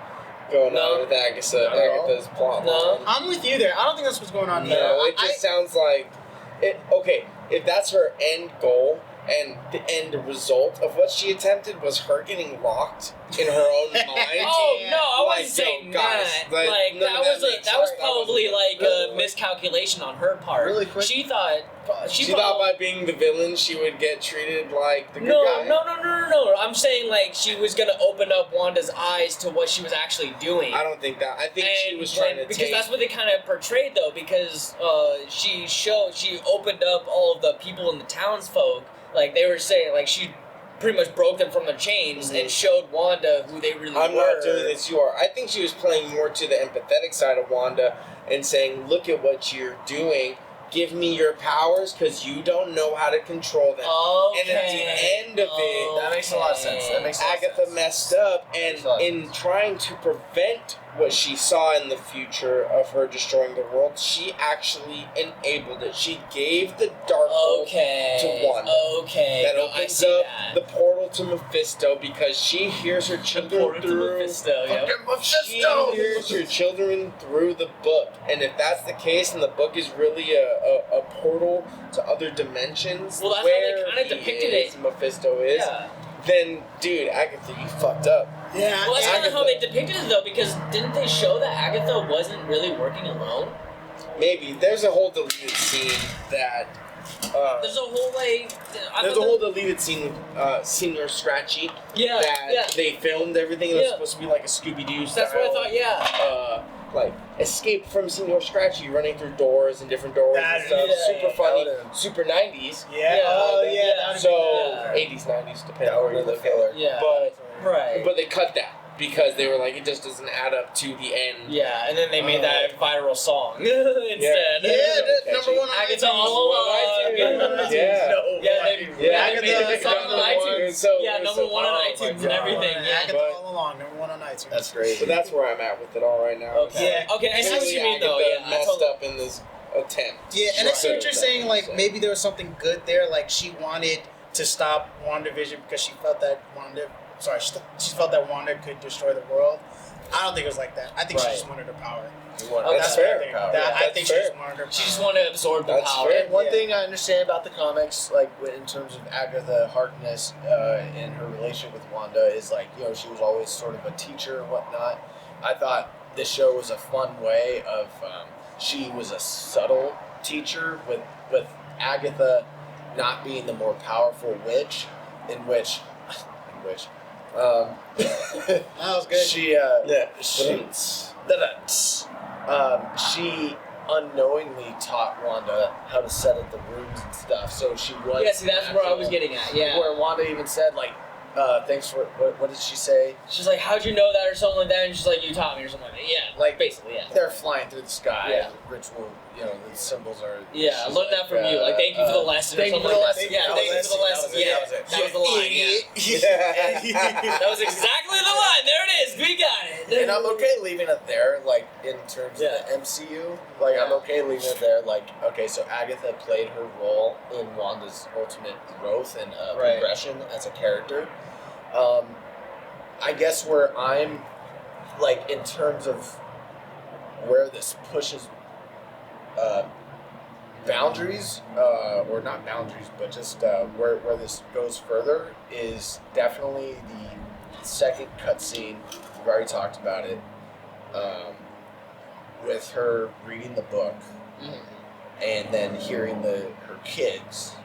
going No. on with Agatha's plot. No. I'm with you there. I don't think that's what's going on there. No, it just sounds like it. Okay, if that's her end goal and the end result of what she attempted was her getting locked in her own mind. Oh no, I Like, wasn't saying yo, guys, that. like, Like none that of was that a, makes that was sense. probably like Really a miscalculation on her part. Really quick? She thought She thought by being the villain she would get treated like the good no, guy. no. I'm saying like she was gonna open up Wanda's eyes to what she was actually doing. I don't think that. I think she And was trying to because take. that's what they kind of portrayed though, because she opened up all of the people in the townsfolk, like they were saying, like she pretty much broke them from their chains and showed Wanda who they really I'm were. not doing this. You are. I think she was playing more to the empathetic side of Wanda and saying, "Look at what you're doing. Give me your powers, because you don't know how to control them." Okay. And at the end of it, That makes a lot of sense. That makes a lot of Agatha sense. messed up, and Makes a lot of in trying to prevent what she saw in the future of her destroying the world, she actually enabled it. She gave the Darkhold to Wanda. Okay. That No, I opens see up that. the portal to Mephisto, because she hears her children Portal to through. Mephisto, yeah. She hears her children through the book, and if that's the case, and the book is really a portal to other dimensions, Well, that's how they where kinda he depicted is, it. Mephisto is, Yeah. then dude, Agatha, you fucked up. Yeah. Well, that's kind of Agatha. how they depicted it though, because didn't they show that Agatha wasn't really working alone? Maybe there's a whole deleted scene that. There's a whole like. There's a whole deleted scene with Senior Scratchy Yeah. that Yeah. they filmed everything. It was Yeah. supposed to be like a Scooby Doo style. That's what I thought. Yeah. Like escape from Senior Scratchy, running through doors and different doors and That- stuff. yeah, Super yeah. funny, That would've- super 90s. Yeah. Yeah. Oh Yeah. yeah. That would So Yeah. 80s, 90s, depending That on where you would look be the at it. filler. Yeah. Right. But they cut that because they were like, it just doesn't add up to the end. Yeah, and then they made that viral song instead. Yeah. Okay. Number one on Agatha iTunes. all along. Yeah. Yeah, they made the song on Agatha iTunes. so- Yeah, number so- one on oh my iTunes and God. everything. Yeah. Agatha But- all along. Number one on iTunes. That's crazy. So that's where I'm at with it all right now. Okay. Yeah. Okay, I see what Clearly you mean though. Agatha Yeah, I messed totally. up in this attempt. Yeah, and I see what you're Right. saying. Like maybe there was something good there. Like she wanted to stop WandaVision because she felt that she felt that Wanda could destroy the world. I don't think it was like that. I think she Right. just wanted her power. You want- Okay. That's what I fair. think. Power. That- I That's think she fair. just wanted her power. She just wanted to absorb the That's power. fair. And one Yeah. thing I understand about the comics, like in terms of Agatha Harkness and her relationship with Wanda, is like, you know, she was always sort of a teacher and whatnot. I thought this show was a fun way of she was a subtle teacher with Agatha not being the more powerful witch, in which That was good. she Yeah. she unknowingly taught Wanda how to set up the rooms and stuff. So she was. Yeah, see, that's where I was getting at. Yeah. Where Wanda even said like, "Thanks for what did she say?" She's like, how'd you know that or something like that? And she's like, you taught me or something like that. Yeah, Like basically, yeah. they're flying through the sky. Yeah. Ritual, you know, the symbols are. Yeah, I she's learned that from you. Like, thank you for the lesson. Thank or you for something the like lesson. that. Yeah, thank you for the lesson. Yeah, that was the line. Yeah. That was exactly the line. There it is. We got it. And I'm okay leaving it there, like in terms Yeah. of the MCU. Like I'm okay leaving it there. Like okay, so Agatha played her role in Wanda's ultimate growth and Right. progression as a character. I guess where I'm, like in terms of where this pushes boundaries, or not boundaries, but just where this goes further is definitely the second cutscene. We've already talked about it. With her reading the book and then hearing her kids,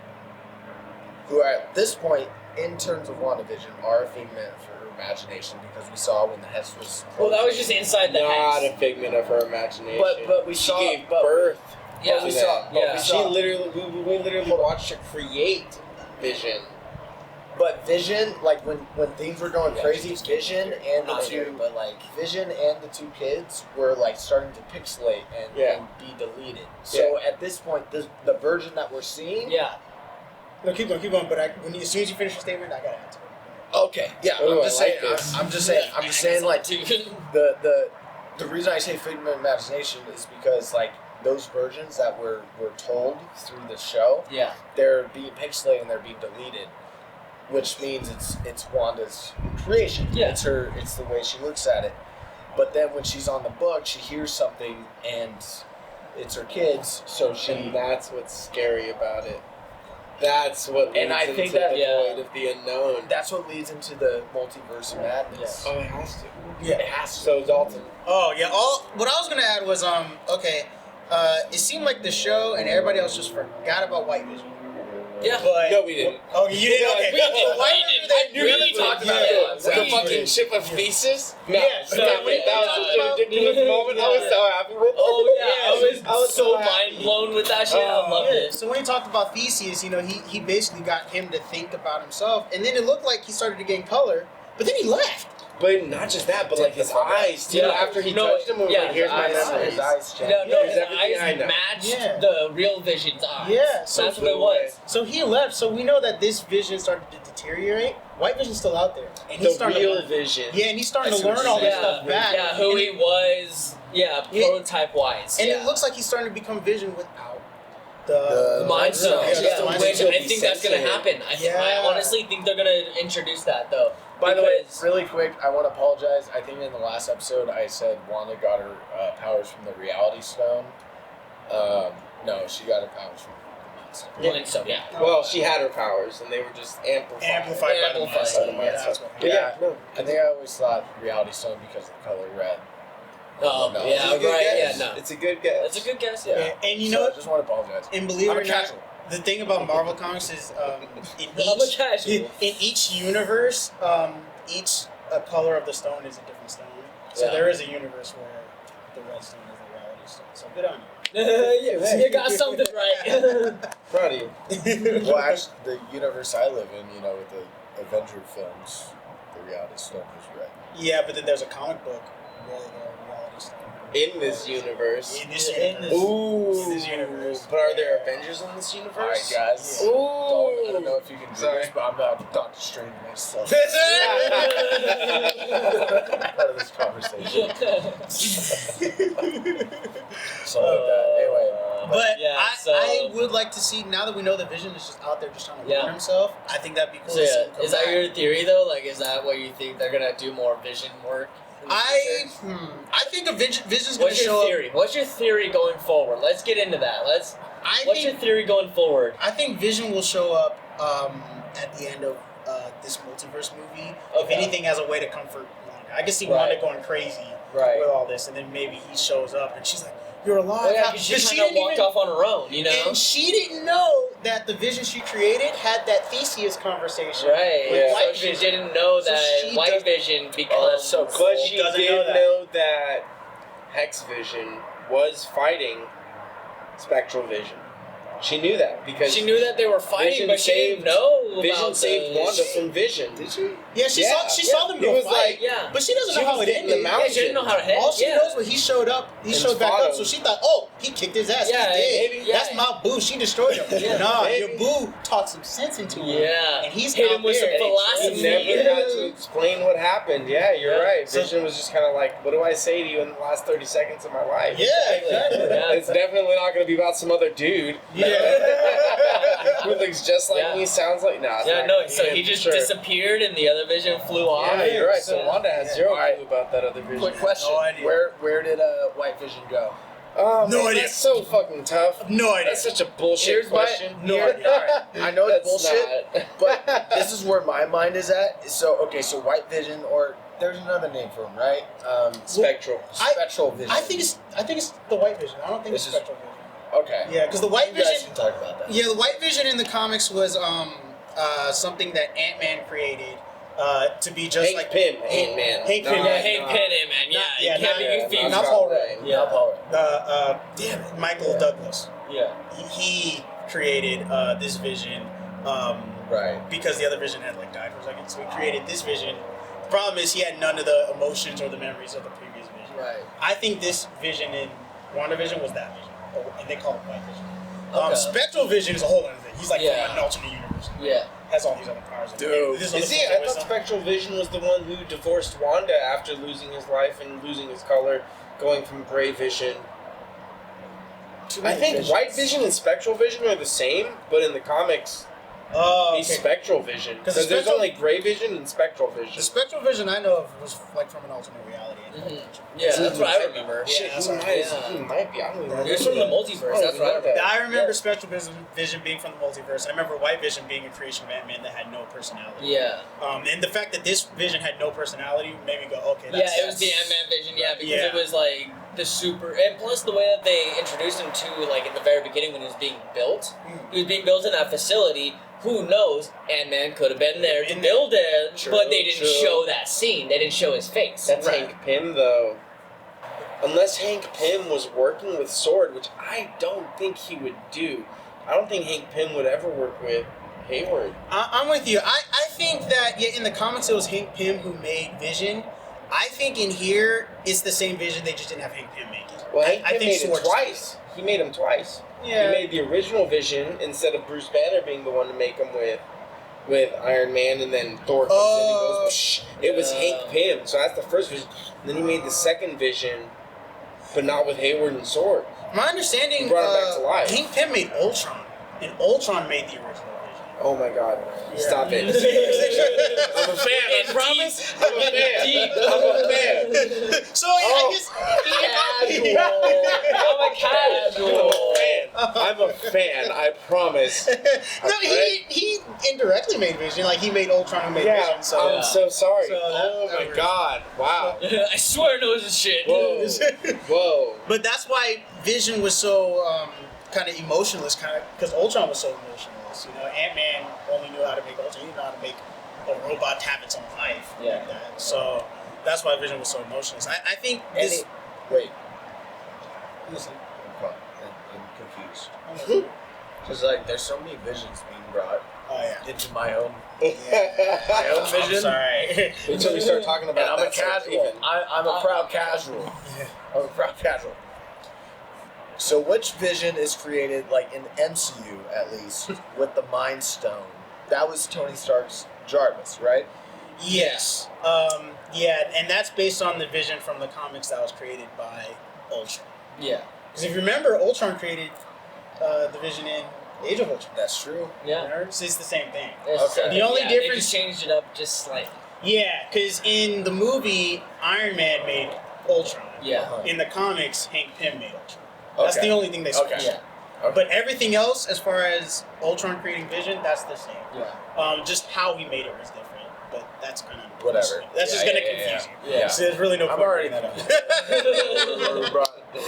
who are at this point, in terms of WandaVision, are a figment of her imagination, because we saw when the Hess was. Well, that was just inside the Not hex. a figment of her imagination. But we she saw gave but- birth Yeah. we saw. Yeah. But we She saw. literally, we literally watched her create Vision. But Vision, like when things were going Yeah, crazy, she's Vision and the Not here, two, but like Vision and the two kids were like starting to pixelate and, Yeah. and be deleted. So at this point, the version that we're seeing. yeah. No, keep going. But as soon as you finish your statement, I gotta answer. Okay. Yeah. Oh, I'm I just like saying. this. I'm just saying. I'm just saying. Like the reason I say figment of imagination is because like those versions that were told through the show, Yeah. they're being pixelated and they're being deleted, which means it's Wanda's creation. Yeah. It's the way she looks at it. But then when she's on the book, she hears something and it's her kids, so she. And that's what's scary about it. That's what leads And I into think that- the yeah. void of the unknown. That's what leads into the multiverse of madness. Oh, it has to. Yeah. It has to. So Dalton. Oh yeah. What I was gonna add was okay. It seemed like the show and everybody else just forgot about White Vision. Yeah. But No, we didn't. oh, you didn't. Okay. We did. So White We Vision, did. they knew really you talked about it. the We fucking did. ship of Thesis. No, Yeah, so that we was talked such a about- ridiculous moment. I was so happy with it. Oh yeah, I was so happy. mind blown with that shit. I loved Yeah, it. so when he talked about Theseus, he basically got him to think about himself, and then it looked like he started to gain color, but then he left. But not just that, but like his eyes too. Yeah. After he No, touched him, was yeah, like, "Here's my his eyes. memory." His eyes changed. No, Yeah, his it's everything I eyes know. matched Yeah. the real Vision's eyes. Yeah, so that's what it was. So he left. So we know that this Vision started to deteriorate. White Vision's still out there, and he's The starting real to learn. Vision. Yeah, and he's starting I to see what learn you're all this saying. stuff back. Yeah, who and he was. Yeah, Yeah. prototype wise. And yeah. it looks like he's starting to become Vision without The The Mind Stone. Yeah, Yeah, the Mind which Stone. I think that's gonna happen. I Yeah. honestly think they're gonna introduce that though. By the way, because- really quick, I want to apologize. I think in the last episode I said Wanda got her powers from the Reality Stone. No, she got her powers from the Mind Stone. Mind Stone, yeah. Well, she had her powers, and they were just amplified. amplified by the Amplified. Mind Stone. By the Mind that's Stone. what But yeah, no. I think I always thought Reality Stone because of the color red. Oh, No. yeah, It's a good right. guess. Yeah, no. It's a good guess. That's a good guess. Yeah. Yeah. And you So know I what? just want to apologize. And believe it I'm or a not, casual. the thing about Marvel Comics is in I'm a each casual. in each universe, each color of the stone is a different stone. So Yeah. there is a universe where the red stone is the Reality Stone. So good on you. Yeah, you got something right. Proud of you. Well, actually, the universe I live in, with the Avenger films, the Reality Stone is red. Yeah, but then there's a comic book where the Reality Stone. In this universe. In this In universe. this- Ooh. In this universe. But are there Avengers in this universe? All right, guys. Ooh. I don't know if you can do Sorry. this, but I'm about Doctor Strange myself. Part of this conversation. So like that. Anyway, But yeah, I would like to see, now that we know the Vision is just out there just trying to Yeah. learn himself, I think that'd be cool So to see yeah, him come is that back. your theory though? Like, is that what you think they're gonna do more Vision work? in the future? I think Vision's going to What's your show up. theory? What's your theory going forward? Let's get into that. What's your theory going forward? I think Vision will show up at the end of this multiverse movie. If Okay. anything, as a way to comfort Wanda. I can see Right. Wanda going crazy Right. with all this, and then maybe he shows up and she's like, "You're alive." Oh, yeah, How-" because But she kind of walked off on her own, you know? And she didn't know that the Vision she created had that Theseus conversation. Right. with Yeah. White So she Vision. didn't know So that she White does- Vision becomes. Oh, that's so cool. But she Doesn't did know that. know that Hex Vision was fighting Spectral Vision. She knew that because She knew that they were fighting, Vision but she didn't saved- know about Vision saved the- Wanda from Vision. Did she? Yeah, she Yeah, saw them It go was fight. like Yeah. But she doesn't she know how was it getting the ended. mountain. Yeah, she didn't know how to head. All she yeah. knows when he showed up, he And showed back fought up. him. So she thought, oh, he kicked his ass. Yeah, He's dead. maybe, yeah. That's my boo. She destroyed him. Yeah, nah, maybe. your boo talked some sense into him. Yeah. And he's hit out him with some there. philosophy. He never had to explain what happened. Yeah, you're Yeah. right. So- Vision was just kind of like, what do I say to you in the last 30 seconds of my life? Yeah, exactly. Yeah. It's definitely not going to be about some other dude who looks just like Yeah. me, sounds like... Nah, it's Yeah, not no, gonna so be he him, just sure. disappeared and the other Vision flew off. Yeah, you're right. So Yeah. Wanda has zero clue about that other Vision. quick question: No idea. Where did White Vision go? Oh, No man, idea. That's so fucking tough. No idea. That's such a bullshit Here's question. my no idea. Alright, I know it's That's bullshit, but this is where my mind is at. So so White Vision, or there's another name for him, right? Spectral. Spectral Vision. I think it's the White Vision. I don't think This it's is- Spectral Vision. Okay. Yeah, because the White You guys Vision. can talk about that. Yeah, the White Vision in the comics was something that Ant-Man created to be just Hank like Pym, Ant-Man. Hank No, Pym, Yeah, yeah, Hank Pym, man. Yeah, yeah, you can't be confused. not Paul Rudd. Yeah. Paul Rudd. Damn it, Michael Douglas. Yeah. He created this vision Right. because the other vision had like died for a second. So he created this vision. The problem is he had none of the emotions or the memories of the previous vision. Right. I think this vision in WandaVision was that vision, and they call it White Vision. Okay. Spectral Vision is a whole other thing. He's like Yeah. from an alternate universe. Yeah. Has all these other powers. Dude. This Is he? I thought Spectral Vision was the one who divorced Wanda after losing his life and losing his color, going from Gray Vision. I think White Vision and Spectral Vision are the same, but in the comics, he's Spectral Vision. 'Cause Because the there's Spectral- only Gray Vision and Spectral The Vision. Spectral Vision I know of was like from an alternate reality. Yeah, that's what I remember. Shit, that's he what- might be. I don't even know. It's from the multiverse. That's what I remember. I remember Spectral Vision being from the multiverse. I remember White Vision being a creation of Ant-Man that had no personality. Yeah. And the fact that this vision had no personality made me go, okay, Yeah, that's it was the Ant-Man vision, yeah, because Yeah. it was like the super, and plus the way that they introduced him to, like in the very beginning when he was being built, he was being built in that facility. Who knows? Ant-Man could have been there to build it, True, but they didn't true. show that scene. They didn't show his face. That's Right. Hank Pym, though. Unless Hank Pym was working with Sword, which I don't think he would do. I don't think Hank Pym would ever work with Hayward. I'm with you. I think that in the comics it was Hank Pym who made Vision. I think in here it's the same Vision. They just didn't have Hank Pym make it. Well, Hank I Pym think made it Sword's- twice. He made him twice. Yeah. He made the original Vision instead of Bruce Banner being the one to make him with Iron Man, and then Thor comes in and goes, Psh. It was Hank Pym. So that's the first Vision. Then he made the second Vision, but not with Hayward and Sword. My understanding, He brought him back to life. Hank Pym made Ultron, and Ultron made the original Vision. Oh my God! Stop it! I'm a fan. I promise. I'm a fan. Deep. I'm a fan. So I guess I'm a fan. I promise. no, he indirectly made Vision. Like he made Ultron and made Vision. So I'm so sorry. So that- Oh my God! Wow. I swear it knows his shit. Whoa. Whoa. But that's why Vision was so kind of emotionless, because Ultron was so emotionless. You know, Ant-Man only knew how to make Ultron. He didn't know how to make a robot have its own life. Yeah. Like that. So that's why Vision was so emotionless. I think this. Wait. Listen. I'm confused. Because like, there's so many visions being brought Oh yeah. into my own I'm vision. sorry. Until we start talking And about I'm a that stuff casual. even. I'm a proud casual. I'm a proud casual. So which vision is created, like in the MCU at least, with the Mind Stone? That was Tony Stark's Jarvis, right? Yes. Yeah, and that's based on the Vision from the comics that was created by Ultron. Yeah. Because if you remember, Ultron created the Vision in Age of Ultron. That's true. Yeah. Remember? So it's the same thing. Okay. The only They difference- just changed it up just slightly. Yeah, because in the movie, Iron Man made Ultron. Yeah. Uh-huh. In the comics, Hank Pym made Ultron. That's Okay. the only thing they switched. Okay. Yeah. Okay. But everything else, as far as Ultron creating Vision, that's the same. Yeah. Just how he made it was different. But that's kind of Whatever. That's just Yeah, gonna yeah, confuse yeah. you. Yeah. So there's really no I'm point already bringing that up.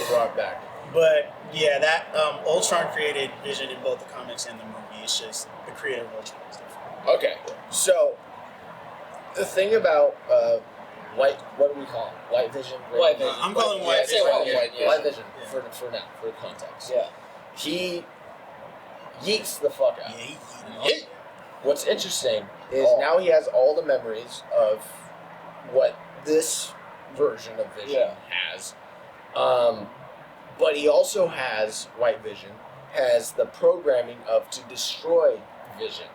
brought back. But yeah, that Ultron created Vision in both the comics and the movie. It's just the creator of Ultron is different. Okay. So the thing about white, what do we call it? White Vision. White Vision. I'm calling Yeah, White it's Vision. White, White Vision. White Vision Yeah. for now, for context. Yeah. He yeets the fuck out. Yeah, he- What's interesting is now he has all the memories of what this version of Vision has. But he also has, White Vision, has the programming of to destroy Vision.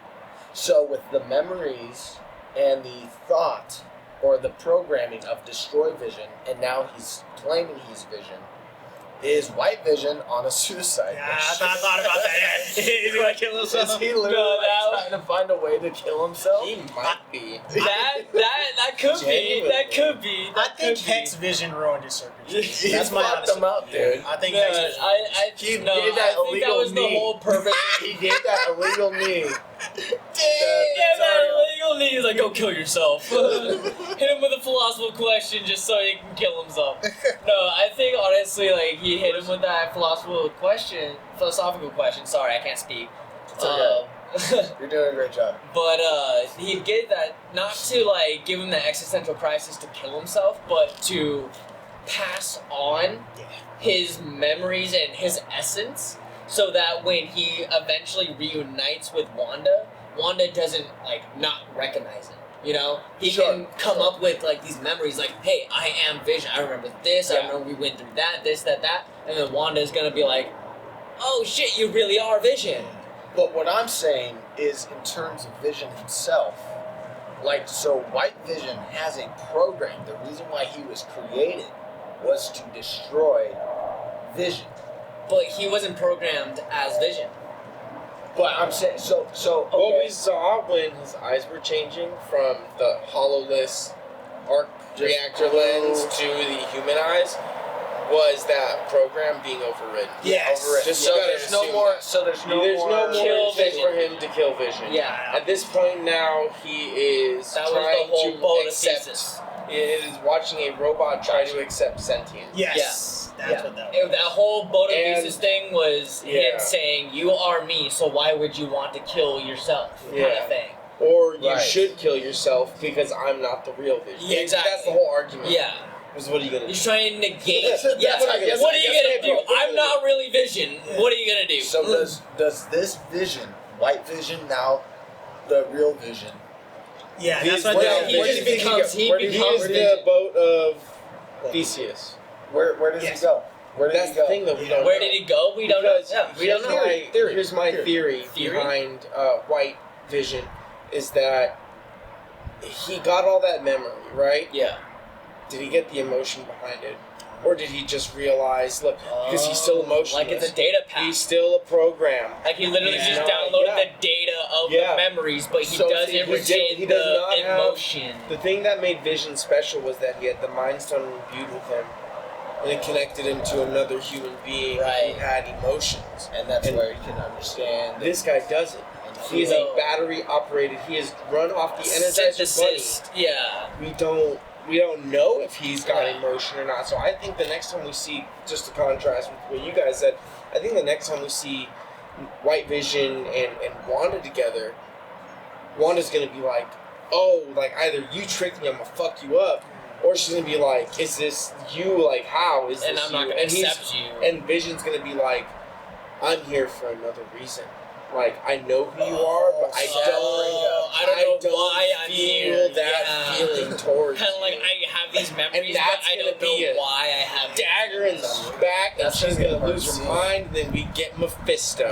So with the memories and the thought or the programming of destroy Vision, and now he's claiming he's Vision, is White Vision on a suicide Yeah, mission? I thought about that. Is he gonna kill himself? Is he literally trying to find a way to kill himself? He might be. That could be. That could be. I That think could be. Hex Vision ruined his circuitry. He That's my fucked honest him up, dude. I think No, Hex Vision. I He no, gave that I think that illegal was the knee. whole purpose. He gave that illegal knee. Yeah, that illegal knee is like, go kill yourself. Hit him with a philosophical question just so he can kill himself. No, I think honestly, like he hit him with that philosophical question. Sorry, I can't speak. It's okay. You're doing a great job. But he gave that not to like give him the existential crisis to kill himself, but to pass on his memories and his essence, so that when he eventually reunites with Wanda, Wanda doesn't like not recognize him. You know, he can come up with like these memories, like, "Hey, I am Vision. I remember this. I remember we went through that, this, that, that." And then Wanda's gonna be like, "Oh shit, you really are Vision." But what I'm saying is, in terms of Vision himself, like, so White Vision has a program. The reason why he was created was to destroy Vision. But he wasn't programmed as Vision. But I'm saying, so okay. What we saw when his eyes were changing from the hololess arc reactor lens to the human eyes was that program being overridden. Yes. Just So so there's no more. So there's no There's more. no more Kill reason Vision. for him to kill Vision. Yeah. At this point now, he is That was trying the whole to boat of accept. thesis. It is watching a robot try to accept sentience. Yes. That's what that was. That whole boat of And- thesis thing was Yeah. him saying, "You are me, so why would you want to kill yourself?" Kind Yeah. of thing. Or you Right. should kill yourself because I'm not the real Vision. Yeah, exactly. That's the whole argument. Yeah. Is what are you gonna do? He's trying to negate. That's yeah. what I guess- What are you I guess gonna they do? broke. I'm not really Vision. What are you gonna do? So does this Vision, White Vision, now the real Vision? Yeah, He's- that's what where- that he where just do you think becomes. go? He Where do you- becomes He is Vision. the boat of Theseus. Where does Yes. he go? Where did That's he the go? thing that we don't Where know. did he go? We don't know. Because Yeah, we don't know. Here's my theory behind White Vision is that he got all that memory, right? Yeah. Did he get the emotion behind it? Or did he just realize, look, because he's still emotionless. Like it's a data pack. He's still a program. Like he literally Yeah. just downloaded Yeah. the data of Yeah. the memories, but he So doesn't he retain he does the not have- emotion. The thing that made Vision special was that he had the Mind Stone imbued with him, and it connected him to another human being Right. who had emotions. And that's And where you can understand. This guy doesn't. He is a battery operated. He is run off the Energizer Bunny. Synthesis. Yeah. We don't know if he's got Right. emotion or not. So I think the next time we see, just to contrast with what you guys said, I think the next time we see White Vision and Wanda together, Wanda's gonna be like, oh, like either you tricked me, I'm gonna fuck you up, or she's gonna be like, is this you? Like how is And this I'm not you? gonna And he's- accept you. And Vision's gonna be like, I'm here for another reason. Like I know who you are, but I don't know why I'm feel here. that Yeah. feeling towards Kind of like you. I have these memories, but that's I gonna don't be know a why I have these dagger in memories. the back, and That's she's gonna be gonna hard lose to her see. mind, and then we get Mephisto.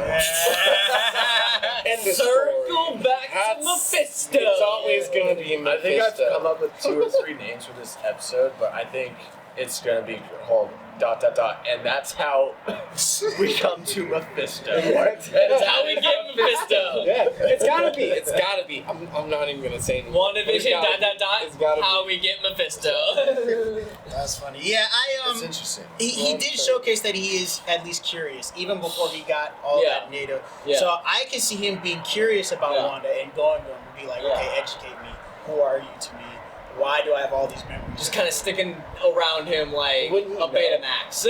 End of Circle story. back That's- to Mephisto. It's always gonna be Mephisto. I think I've come up with 2 or 3 names for this episode, but I think it's gonna be called ... and that's how we come to Mephisto. That's how we get Mephisto. Yeah, it's gotta be. It's gotta be. I'm not even gonna say anymore. WandaVision, It's gotta be. how we get Mephisto. That's funny. Yeah, It's interesting. He did showcase that he is at least curious, even before he got all Yeah. that NATO. Yeah. So I can see him being curious about Yeah. Wanda and going to him and be like, Yeah. okay, educate me. Who are you to me? Why do I have all these memories? Just kind of sticking around him like Wouldn't he a Betamax.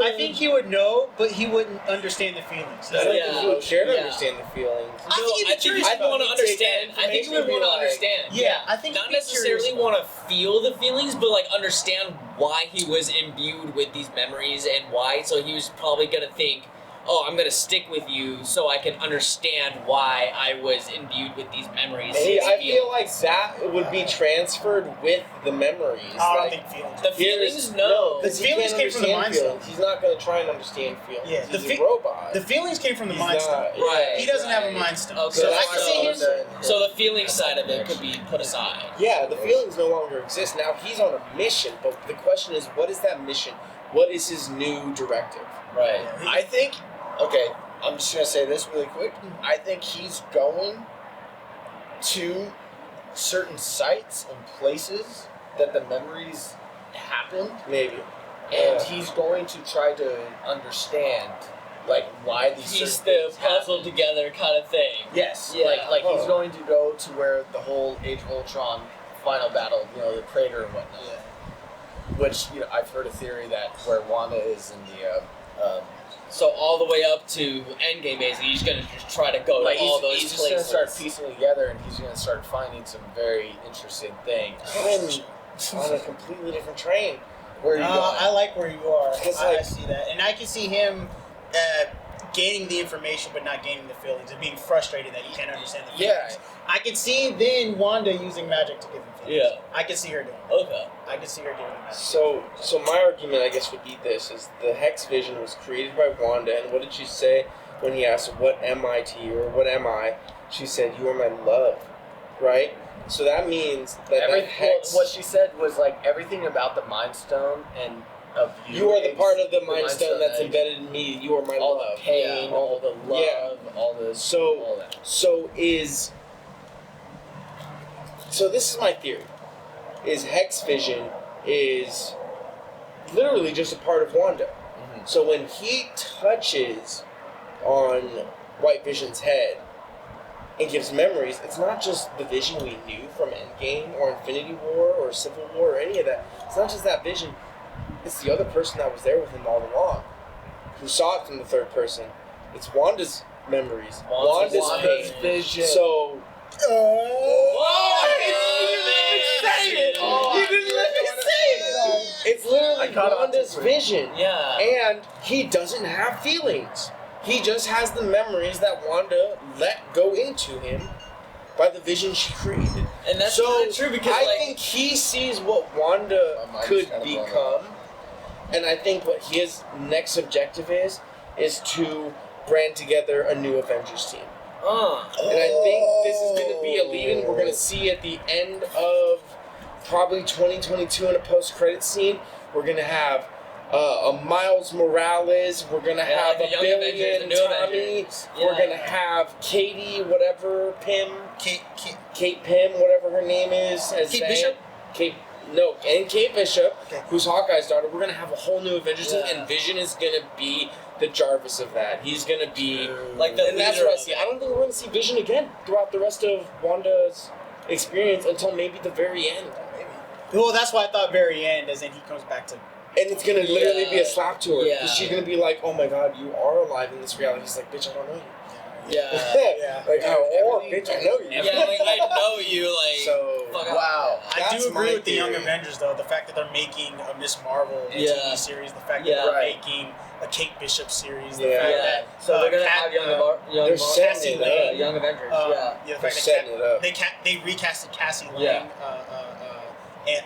I think he would know, but he wouldn't understand the feelings. I don't Yeah. think he would care to Yeah. understand the feelings. I think he'd be curious he'd about want to it. He'd take understand. that I think he would information and want to be like- understand. Yeah, I think not he'd be necessarily curious want to feel the feelings, but like understand why he was imbued with these memories and why. So he was probably gonna think, "Oh, I'm gonna stick with you so I can understand why I was imbued with these memories." See, these I feel feelings." like that would be transferred with the memories. I don't Like, think feelings. The here's- feelings, no. because The he feelings can't came from the understand Mind Stone. feelings. He's not gonna try and understand feelings. Yeah, the He's fe- a robot. The feelings came from the He's Mind Stone. not- Right. He doesn't have a right. Mind Stone. Okay, So I can see him. so the feeling side of it could be put aside. Yeah, the feelings no longer exist. Now he's on a mission, but the question is, what is that mission? What is his new directive? Right. I think, okay, I'm just gonna say this really quick. I think he's going to certain sites and places that the memories happened, Maybe. and Yeah. he's going to try to understand, like, why these He's certain the things puzzle happened. together kind of thing. Yes, Yeah. like he's Oh. going to go to where the whole Age of Ultron final battle, the crater and whatnot. Which I've heard a theory that where Wanda is in the So all the way up to Endgame, basically, he's gonna just try to go Like to all those he's just places. gonna start piecing together, and he's gonna start finding some very interesting things. I'm on a completely different train. Where are you going? I like where you are. 'Cause, I like- see that, and I can see him gaining the information but not gaining the feelings, and being frustrated that he can't understand the feelings. Yeah. I could see then Wanda using magic to give him feelings. Yeah. I could see her doing that. Okay. I could see her doing that. So my argument, I guess, would be this: is the Hex Vision was created by Wanda, and what did she say when he asked, "What am I to you?" or "What am I?" She said, "You are my love," right? So that means that that Hex. What she said was like everything about the Mind Stone and of You are the part of the Mind Mind Stone that's that- embedded in me. You are my all love. the pain, Yeah. all the love, Yeah. all the So- all that. So this is my theory: is Hex Vision is literally just a part of Wanda. Mhm. So when he touches on White Vision's head and gives memories, it's not just the Vision we knew from Endgame or Infinity War or Civil War or any of that. It's not just that Vision. It's the other person that was there with him all along, who saw it from the third person. It's Wanda's memories, Wanda's Wanda's pain. vision. So. It's literally I caught on Wanda's to it. vision. Yeah. And he doesn't have feelings. He just has the memories that Wanda let go into him by the vision she created. And that's so really true because, I like, think he sees what Wanda My mind's could kinda blown become. And I think what his next objective is to brand together a new Avengers team. And I think this is going to be a lead-in we're going to see at the end of probably 2022 in a post-credit scene. We're going to have a Miles Morales. We're going to Yeah, have the a Young Billy Avengers, and the new Tommy. Avengers. We're Yeah. going to have Katie, whatever, Pym, Kate, Kate Pym, whatever her name is. As Kate Zan. Bishop? And Kate Bishop, Okay. who's Hawkeye's daughter. We're going to have a whole new Avengers team, Yeah. and Vision is going to be the Jarvis of that. He's going to be... Like the And that's leader what I of see. it. I don't think we're going to see Vision again throughout the rest of Wanda's experience until maybe the very end. Well, that's why I thought very end, as in he comes back to. And it's going to literally be a slap to her. Yeah. Because she's going to be like, oh my god, you are alive in this reality. He's like, bitch, I don't know you. Yeah. Yeah. Like, oh, bitch, I know you. Yeah, like I know you, like. So, fuck off. Wow. I That's do agree my with the Young theory. Avengers, though. The fact that they're making a Miss Marvel Yeah. TV series, the fact Yeah. that they're Right. making a Kate Bishop series, the Yeah. fact Yeah. that So they're gonna Cat- have Young They're setting Cassie it Lang, up. Young Avengers. the They're fact setting it up. that they recasted Cassie Lang, Yeah. and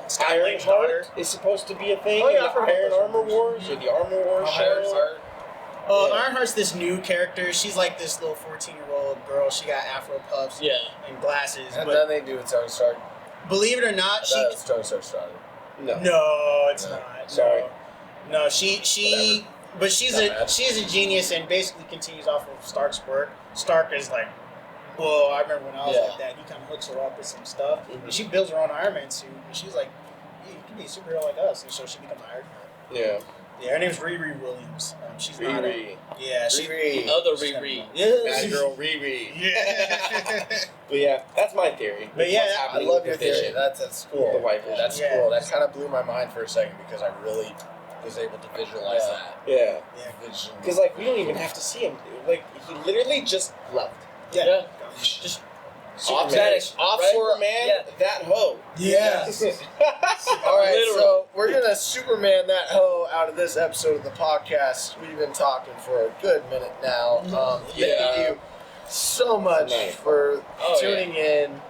Scott Lang's daughter. Ironheart is supposed to be a thing Oh, yeah, in I've the heard about Iron those Armor Wars or the Armor Wars show. Yeah. Ironheart's this new character. She's like this little 14-year-old girl. She got afro puffs Yeah. and glasses. Had But nothing to do with Tony Stark. believe it or I not, thought it was Tony Stark started. No. No, it's No. not. Sorry. No, she but she's Dumbass. a genius and basically continues off of Stark's work. Stark is like, well, I remember when I was Yeah. like that, he kind of hooks her up with some stuff. Mhm. And she builds her own Iron Man suit. And she's like, yeah, you can be a superhero like us. And so she becomes Iron Man. Yeah. Yeah, her name's Riri Williams. She's not. Riri. Yeah, she. Riri. Other she's Riri. Yeah. Bad girl Riri. Yeah. But yeah, that's my theory. But yeah, What's I happening love with your the Vision. theory. That's cool. The White Vision. That's Yeah. cool. That kind of blew my mind for a second because I really was able to visualize Yeah. that. Yeah. Yeah. Vision. Because, like, we don't even have to see him. Like, he literally just left. Yeah. Just Superman. vanished, Off right? Superman, Yeah. that hoe. Yeah. All right, Literally. so we're gonna Superman that hoe out of this episode of the podcast. We've been talking for a good minute now. Yeah. Thank you so much Tonight. for Oh, tuning in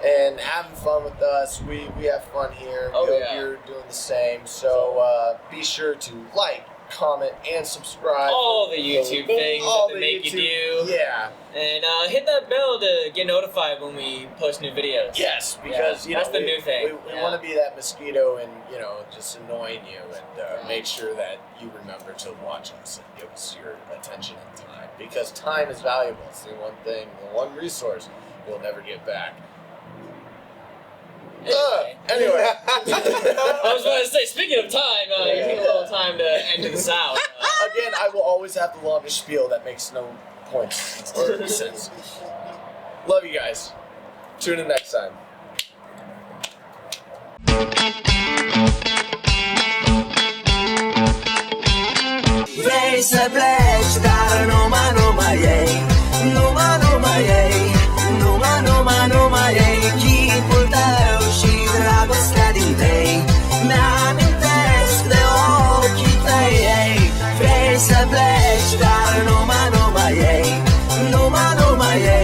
and having fun with us. We have fun here. Oh, We hope yeah. you're doing the same. So be sure to like, comment, and subscribe. all the YouTube things All that the they make YouTube- you do. Yeah. And hit that bell to get notified when we post new videos. Yes, because Yeah, that's the new thing. We Yeah. want to be that mosquito and just annoying you and make sure that you remember to watch us and give us your attention and time because time is valuable. It's the one thing, the one resource you'll never get back. Anyway. I was going to say, speaking of time, you take a little time to enter this out. Again, I will always have the longest spiel that makes no point or sense. Love you guys. Tune in next time. se play.